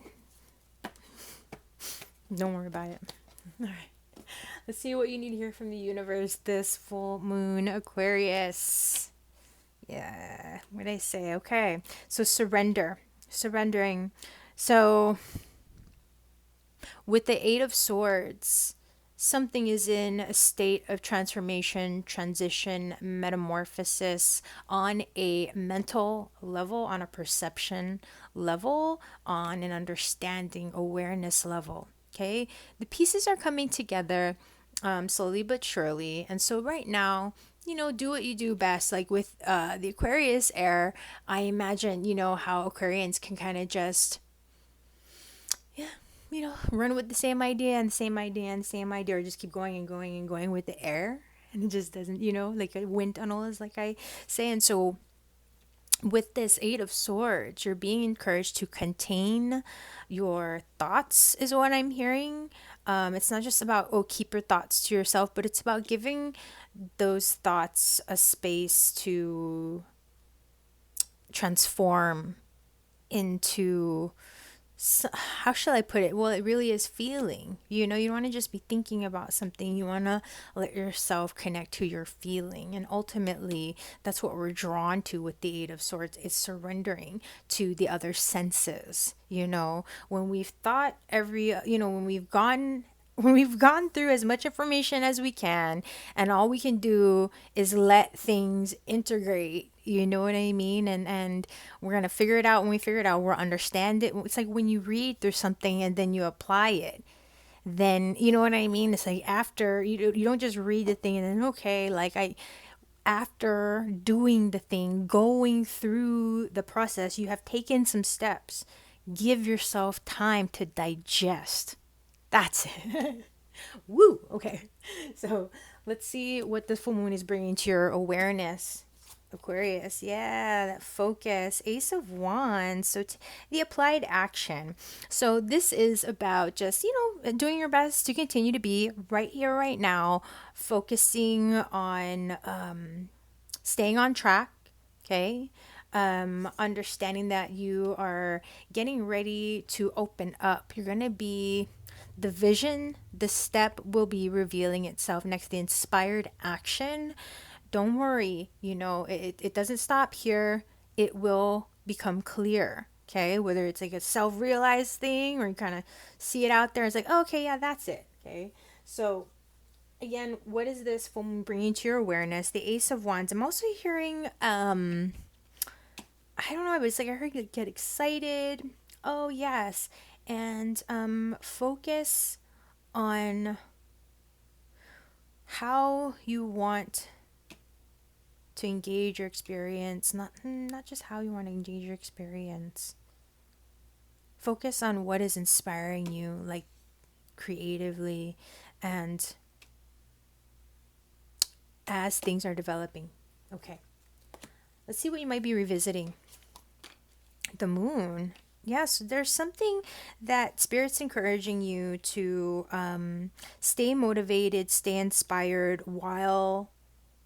Don't worry about it. All right. Let's see what you need to hear from the universe this full moon, Aquarius. Yeah, what did I say? Okay, so surrendering. So with the Eight of Swords, something is in a state of transformation, transition, metamorphosis on a mental level, on a perception level, on an understanding, awareness level. Okay, the pieces are coming together slowly but surely. And so right now, do what you do best. Like with the Aquarius air, I imagine, how Aquarians can kind of just, run with the same idea and the same idea and the same idea, or just keep going and going and going with the air. And it just doesn't, like a wind tunnel is like I say. And so with this Eight of Swords, you're being encouraged to contain your thoughts, is what I'm hearing. It's not just about, keep your thoughts to yourself, but it's about giving those thoughts a space to transform into, how shall I put it? Well, it really is feeling. You don't want to just be thinking about something. You want to let yourself connect to your feeling. And ultimately, that's what we're drawn to with the Eight of Swords, is surrendering to the other senses. When we've thought when we've gone through as much information as we can, and all we can do is let things integrate, you know what I mean? And we're going to figure it out. When we figure it out, we'll understand it. It's like when you read through something and then you apply it, then, you know what I mean? It's like after, you don't just read the thing and then, okay, after doing the thing, going through the process, you have taken some steps. Give yourself time to digest. That's it. Woo! Okay. So let's see what the full moon is bringing to your awareness, Aquarius. Yeah, that focus. Ace of Wands. So the applied action. So this is about just, doing your best to continue to be right here, right now, focusing on staying on track. Okay. Understanding that you are getting ready to open up. You're going to be, the vision, the step will be revealing itself next. The inspired action don't worry, it doesn't stop here. It will become clear. Okay, whether it's like a self-realized thing or you kind of see it out there, it's like, oh, okay, yeah, that's it. Okay, so again, what is this from bringing to your awareness? The Ace of Wands. I'm also hearing, I don't know, but it's like I heard you get excited. Oh yes, and focus on how you want to engage your experience. Not just how you want to engage your experience. Focus on what is inspiring you, like creatively, and as things are developing. Okay, let's see what you might be revisiting. The moon. Yes, there's something that spirit's encouraging you to stay motivated, stay inspired while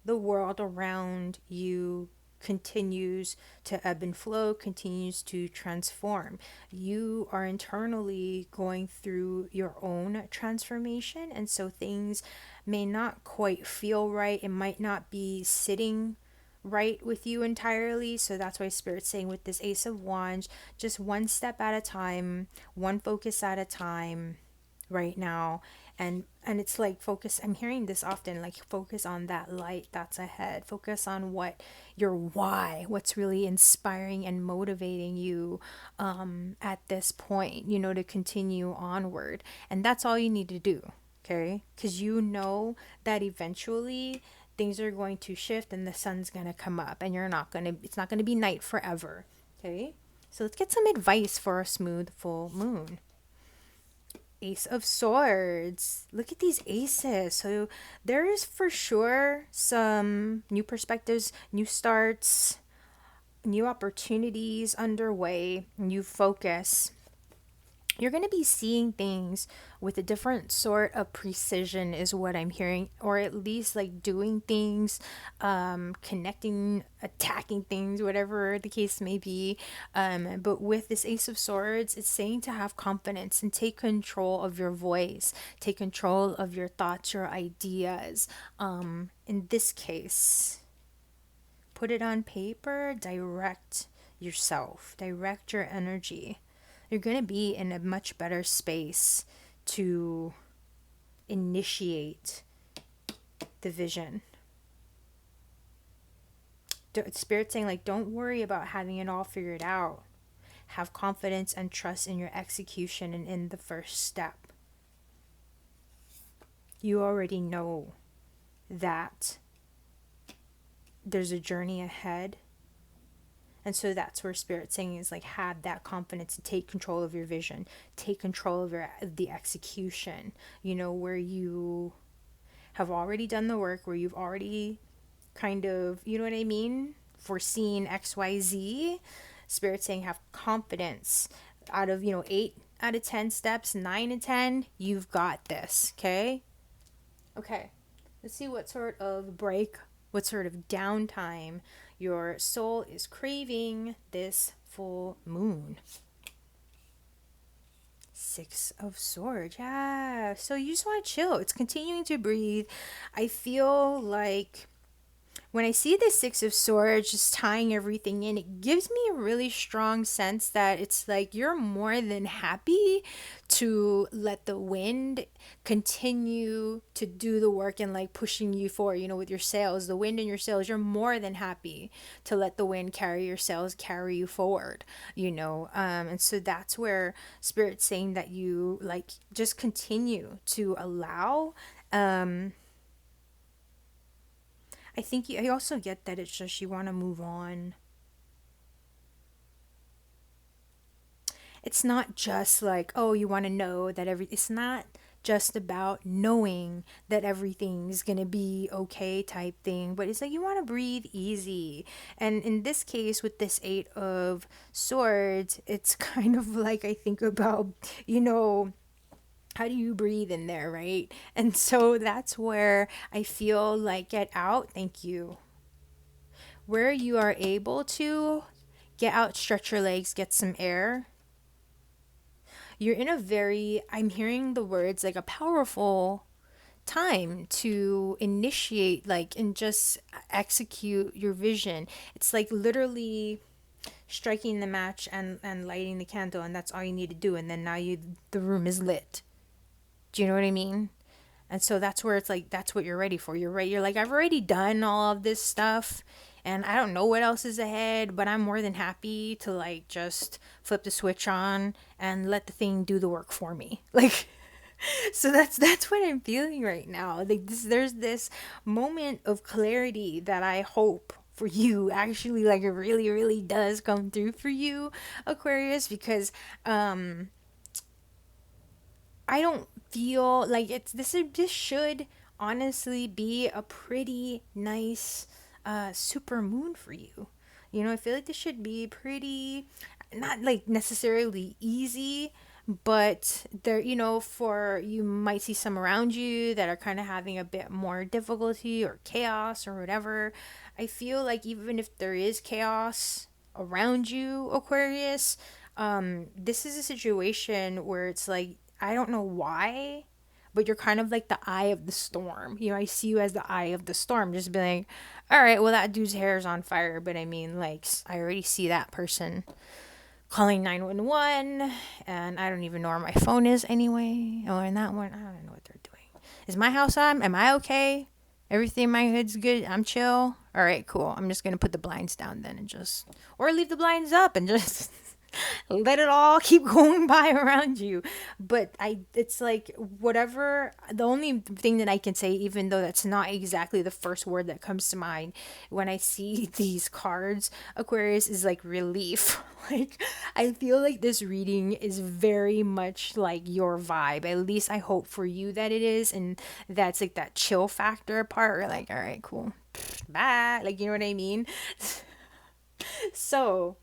the world around you continues to ebb and flow, continues to transform. You are internally going through your own transformation, and so things may not quite feel right. It might not be sitting right with you entirely. So that's why Spirit's saying with this Ace of Wands, just one step at a time, one focus at a time right now. And it's like focus, I'm hearing this often, like focus on that light that's ahead. Focus on what your why, what's really inspiring and motivating you at this point, to continue onward. And that's all you need to do. Okay? Because you know that eventually things are going to shift and the sun's going to come up and it's not going to be night forever. Okay? So let's get some advice for a smooth full moon. Ace of Swords. Look at these aces. So there is for sure some new perspectives, new starts, new opportunities underway, new focus. You're going to be seeing things with a different sort of precision is what I'm hearing, or at least like doing things, connecting, attacking things, whatever the case may be. But with this Ace of Swords, it's saying to have confidence and take control of your voice, take control of your thoughts, your ideas. In this case, put it on paper, direct yourself, direct your energy. You're going to be in a much better space to initiate the vision. Spirit saying, like, don't worry about having it all figured out. Have confidence and trust in your execution and in the first step. You already know that there's a journey ahead. And so that's where Spirit's saying is like, have that confidence to take control of your vision, take control of the execution, where you have already done the work, where you've already kind of, you know what I mean, foreseen XYZ. Spirit's saying have confidence. Out of, 8 out of 10 steps, 9 and 10, you've got this. Okay. Let's see what sort of break, what sort of downtime your soul is craving this full moon. 6 of Swords. Yeah. So you just want to chill. It's continuing to breathe. I feel like when I see the 6 of Swords just tying everything in, it gives me a really strong sense that it's like you're more than happy to let the wind continue to do the work and like pushing you forward, with your sails, the wind in your sails, you're more than happy to let the wind carry your sails, carry you forward, and so that's where Spirit's saying that you like just continue to allow, I think I also get that it's just you want to move on. It's not just like, oh, you want to know that it's not just about knowing that everything's going to be okay type thing, but it's like you want to breathe easy. And in this case, with this 8 of Swords, it's kind of like I think about, how do you breathe in there, right? And so that's where I feel like get out, thank you. Where you are able to get out, stretch your legs, get some air. You're in I'm hearing the words like a powerful time to initiate, like, and just execute your vision. It's like literally striking the match and lighting the candle, and that's all you need to do. And then now the room is lit. Do you know what I mean? And so that's where it's like, that's what you're ready for. You're ready. You're like, I've already done all of this stuff and I don't know what else is ahead, but I'm more than happy to like just flip the switch on and let the thing do the work for me. Like, so that's what I'm feeling right now. Like there's this moment of clarity that I hope for you actually, like, it really really does come through for you, Aquarius, because I don't feel like this should honestly be a pretty nice super moon for you. You know, I feel like this should be pretty, not like necessarily easy, but there, you know, for you might see some around you that are kind of having a bit more difficulty or chaos or whatever. I feel like even if there is chaos around you, Aquarius, this is a situation where it's like, I don't know why, but you're kind of like the eye of the storm. You know, I see you as the eye of the storm, just being like, all right, well, that dude's hair is on fire. But I mean, like, I already see that person calling 911, and I don't even know where my phone is anyway. Oh, and that one, I don't know what they're doing. Is my house on? Am I okay? Everything in my hood's good. I'm chill. All right, cool. I'm just going to put the blinds down then and just, or leave the blinds up and just let it all keep going by around you. But it's like, whatever, the only thing that I can say, even though that's not exactly the first word that comes to mind when I see these cards, Aquarius, is like relief. Like, I feel like this reading is very much like your vibe. At least I hope for you that it is. And that's like that chill factor part. We're like, all right, cool, bye. Like, you know what I mean? So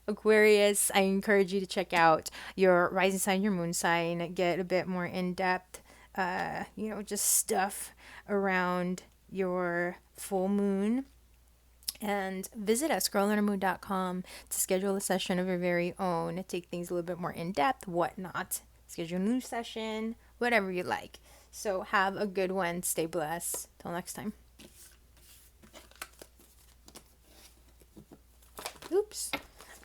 Aquarius, I encourage you to check out your rising sign, your moon sign, get a bit more in depth, just stuff around your full moon. And visit us, girlundermoon.com, to schedule a session of your very own, to take things a little bit more in depth, whatnot. Schedule a new session, whatever you like. So have a good one. Stay blessed. Till next time. Oops.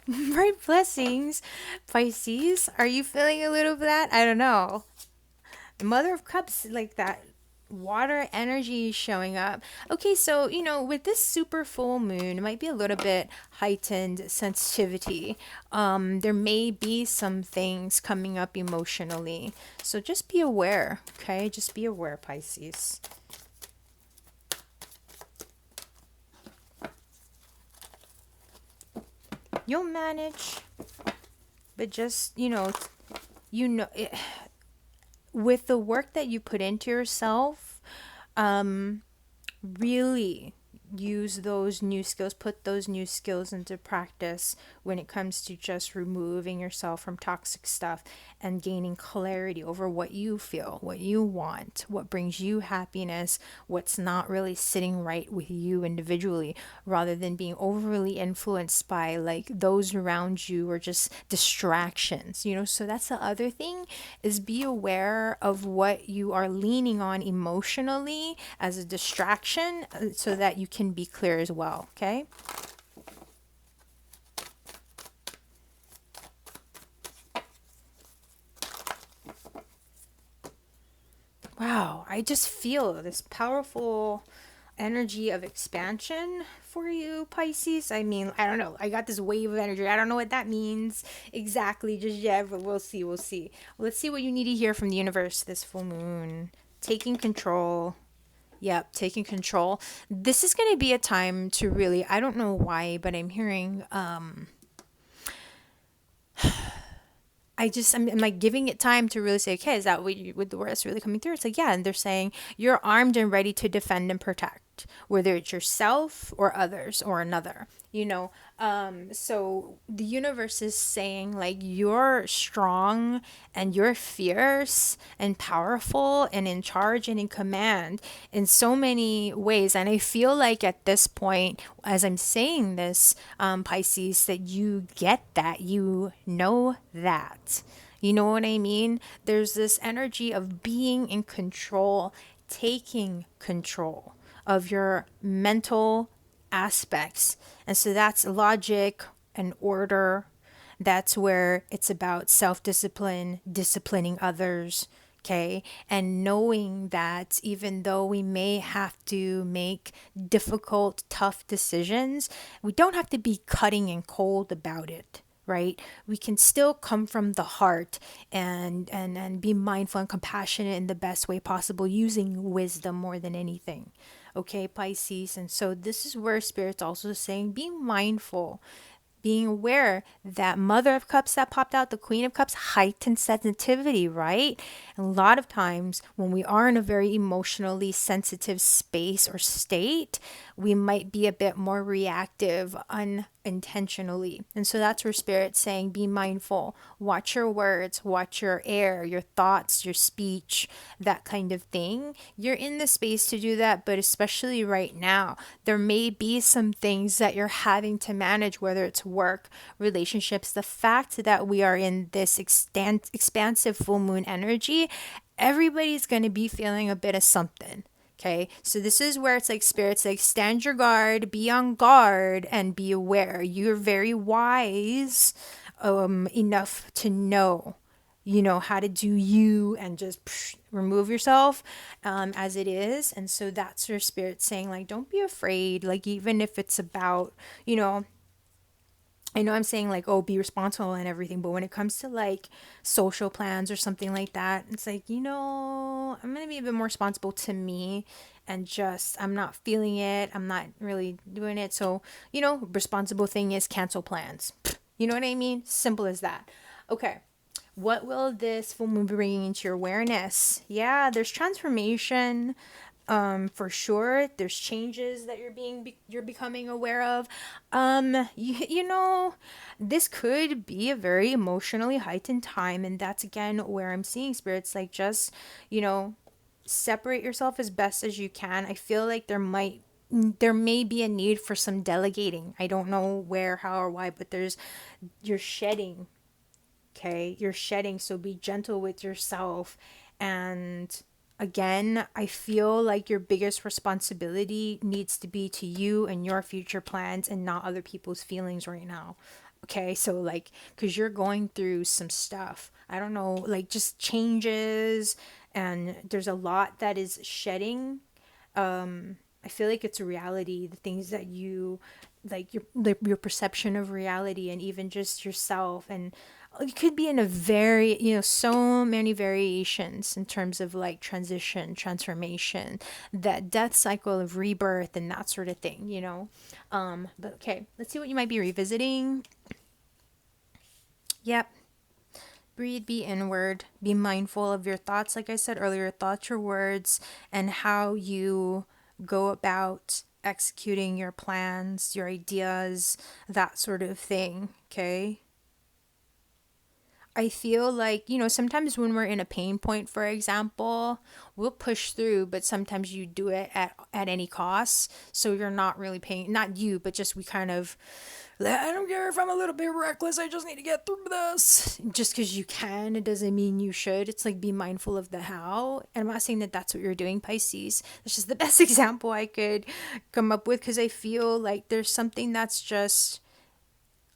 Bright blessings, Pisces. Are you feeling a little of that? I don't know. The Mother of Cups, like that water energy showing up. Okay, so, with this super full moon, it might be a little bit heightened sensitivity. There may be some things coming up emotionally. So just be aware, okay? Just be aware, Pisces. You'll manage, but just, it, with the work that you put into yourself, really use those new skills, put those new skills into practice when it comes to just removing yourself from toxic stuff and gaining clarity over what you feel, what you want, what brings you happiness, what's not really sitting right with you individually, rather than being overly influenced by like those around you or just distractions. So that's the other thing, is be aware of what you are leaning on emotionally as a distraction, so that you can be clear as well. Okay. Wow, I just feel this powerful energy of expansion for you, Pisces. I mean, I don't know. I got this wave of energy. I don't know what that means exactly just yet, but we'll see. Let's see what you need to hear from the universe this full moon. Taking control. Yep, taking control. This is going to be a time to really, I don't know why, but I'm hearing I'm like giving it time to really say, okay, is that what the word that's really coming through? It's like, yeah. And they're saying you're armed and ready to defend and protect, whether it's yourself or others or another, so the universe is saying like you're strong and you're fierce and powerful and in charge and in command in so many ways. And I feel like at this point, as I'm saying this, Pisces, that you get that, you know that. You know what I mean? There's this energy of being in control, taking control of your mental aspects. And so that's logic and order. That's where it's about self-discipline, disciplining others, okay? And knowing that even though we may have to make difficult, tough decisions, we don't have to be cutting and cold about it. Right, we can still come from the heart and be mindful and compassionate in the best way possible, using wisdom more than anything. Okay, Pisces. And so this is where Spirit's also saying be mindful, being aware that Mother of Cups that popped out, the Queen of Cups, heightened sensitivity, right? And a lot of times when we are in a very emotionally sensitive space or state, we might be a bit more reactive unintentionally. And so that's where Spirit's saying be mindful, watch your words, watch your air, your thoughts, your speech, that kind of thing. You're in the space to do that, but especially right now, there may be some things that you're having to manage, whether it's work, relationships. The fact that we are in this expansive full moon energy, everybody's going to be feeling a bit of something. Okay, so this is where it's like Spirit's like stand your guard, be on guard, and be aware. You're very wise enough to know, how to do you and just remove yourself as it is. And so that's your Spirit saying, like, don't be afraid. Like, even if it's about, I know I'm saying like, oh, be responsible and everything, but when it comes to like social plans or something like that, it's like, I'm going to be a bit more responsible to me and just, I'm not feeling it. I'm not really doing it. So, responsible thing is cancel plans. You know what I mean? Simple as that. Okay. What will this full moon be bringing into your awareness? Yeah, there's transformation. For sure, there's changes that you're becoming aware of. This could be a very emotionally heightened time, and that's again where I'm seeing Spirits like just, separate yourself as best as you can. I feel like there may be a need for some delegating. I don't know where, how, or why, but you're shedding. Okay, you're shedding, so be gentle with yourself. And again, I feel like your biggest responsibility needs to be to you and your future plans and not other people's feelings right now. Okay, so like, because you're going through some stuff, I don't know, like just changes, and there's a lot that is shedding. I feel like it's a reality, the things that you like, your perception of reality, and even just yourself. And it could be in a very, so many variations in terms of like transition, transformation, that death cycle of rebirth and that sort of thing, but okay, let's see what you might be revisiting. Yep. Breathe, be inward, be mindful of your thoughts. Like I said earlier, thoughts, your words, and how you go about executing your plans, your ideas, that sort of thing. Okay. I feel like, sometimes when we're in a pain point, for example, we'll push through, but sometimes you do it at any cost. So you're not really paying, not you, but just we kind of, I don't care if I'm a little bit reckless. I just need to get through this. Just because you can, it doesn't mean you should. It's like be mindful of the how. And I'm not saying that that's what you're doing, Pisces. That's just the best example I could come up with, because I feel like there's something that's just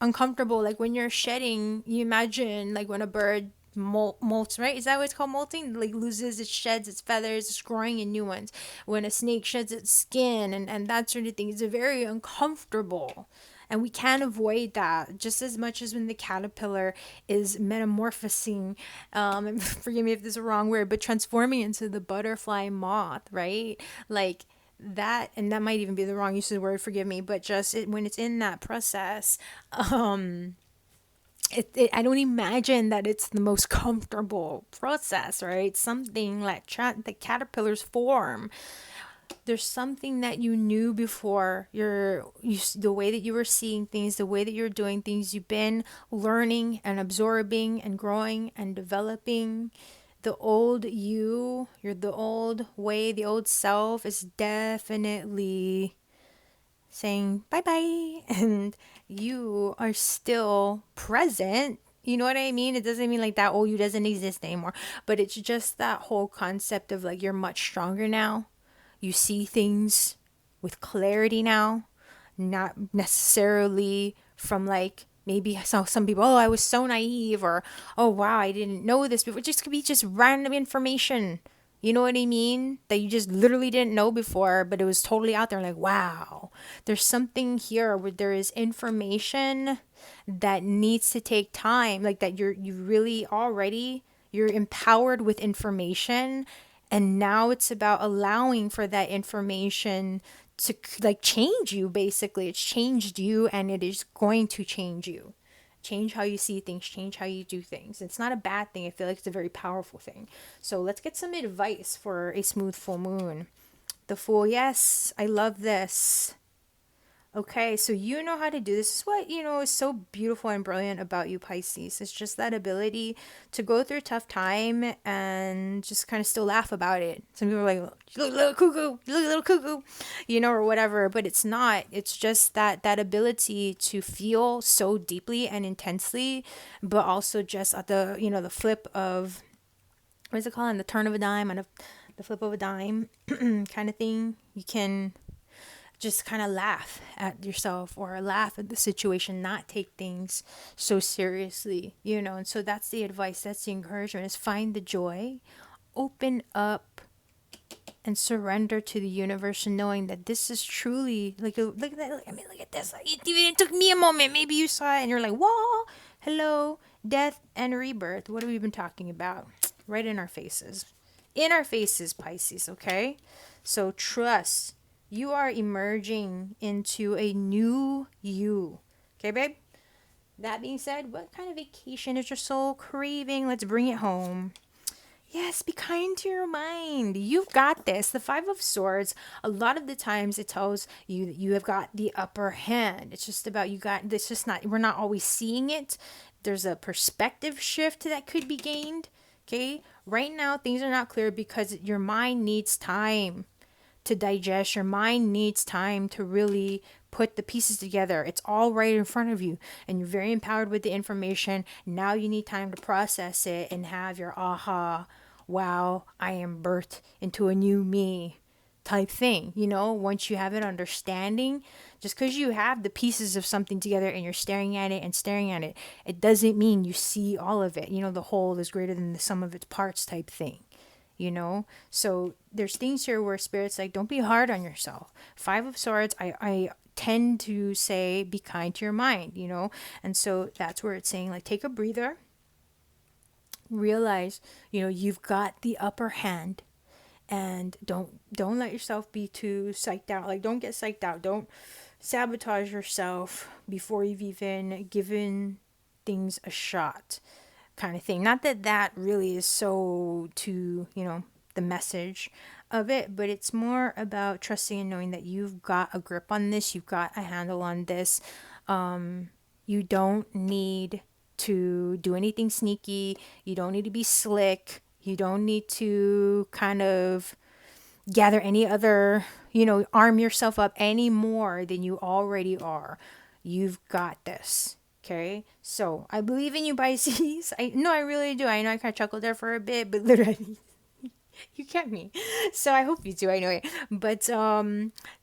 uncomfortable. Like when you're shedding, you imagine like when a bird molts, right? Is that what it's called, molting? Like loses, it sheds its feathers, it's growing in new ones. When a snake sheds its skin and that sort of thing, it's very uncomfortable. And we can't avoid that just as much as when the caterpillar is metamorphosing, and forgive me if this is a wrong word, but transforming into the butterfly moth, right? Like that, and that might even be the wrong use of the word, forgive me, but just when it's in that process, I don't imagine that it's the most comfortable process, right? Something like the caterpillar's form. There's something that you knew before, the way that you were seeing things, the way that you're doing things, you've been learning and absorbing and growing and developing. The old you're the old way, the old self is definitely saying bye-bye, and you are still present, You know what I mean? It doesn't mean like that, oh, you doesn't exist anymore. But it's just that whole concept of like you're much stronger now. You see things with clarity now, not necessarily from like maybe some people, oh, I was so naive, or oh wow, I didn't know this before. It just could be just random information. You know what I mean? That you just literally didn't know before, but it was totally out there. Like, wow, there's something here where there is information that needs to take time. Like that you really already, you're empowered with information, and now it's about allowing for that information to like change you. Basically, it's changed you, and it is going to change you, change how you see things, change how you do things. It's not a bad thing. I feel like it's a very powerful thing. So let's get some advice for a smooth full moon. The Fool. Yes, I love this. Okay, so you know how to do this. This is what, is so beautiful and brilliant about you, Pisces. It's just that ability to go through a tough time and just kind of still laugh about it. Some people are like, you look a little cuckoo, you look a little cuckoo, or whatever, but it's not. It's just that ability to feel so deeply and intensely, but also just at the flip of, what is it called? On the turn of a dime, on the flip of a dime kind of thing. You can just kind of laugh at yourself or laugh at the situation, not take things so seriously, and so that's the advice, that's the encouragement, is find the joy, open up, and surrender to the universe, and knowing that this is truly like look at that. I mean, look at this. It even took me a moment. Maybe you saw it and you're like, whoa, hello, death and rebirth. What have we been talking about? Right in our faces, Pisces. Okay, so trust. You are emerging into a new you. Okay, babe? That being said, what kind of vacation is your soul craving? Let's bring it home. Yes, be kind to your mind. You've got this. The Five of Swords, a lot of the times it tells you that you have got the upper hand. It's just about it's just not, we're not always seeing it. There's a perspective shift that could be gained. Okay? Right now, things are not clear because your mind needs time to digest. Your mind needs time to really put the pieces together. It's all right in front of you, and you're very empowered with the information. Now you need time to process it and have your aha, wow, I am birthed into a new me type thing. Once you have an understanding, just because you have the pieces of something together and you're staring at it, it doesn't mean you see all of it. The whole is greater than the sum of its parts type thing. So there's things here where spirit's like, don't be hard on yourself. Five of Swords, I tend to say, be kind to your mind, and so that's where it's saying, like, take a breather, realize, you've got the upper hand, and don't let yourself be too psyched out. Like, don't get psyched out. Don't sabotage yourself before you've even given things a shot, kind of thing. Not that really is so to, the message of it, but it's more about trusting and knowing that you've got a grip on this, you've got a handle on this. You don't need to do anything sneaky, you don't need to be slick, you don't need to kind of gather any other, arm yourself up any more than you already are. You've got this. Okay, so I believe in you, Pisces. I really do. I know I kind of chuckled there for a bit, but literally, you get me. So I hope you do. I know it. But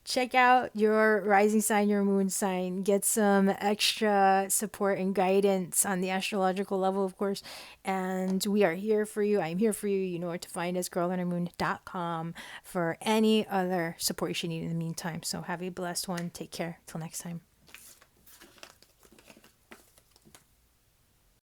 check out your rising sign, your moon sign. Get some extra support and guidance on the astrological level, of course. And we are here for you. I'm here for you. You know where to find us, girlundermoon.com, for any other support you should need in the meantime. So have a blessed one. Take care. Till next time.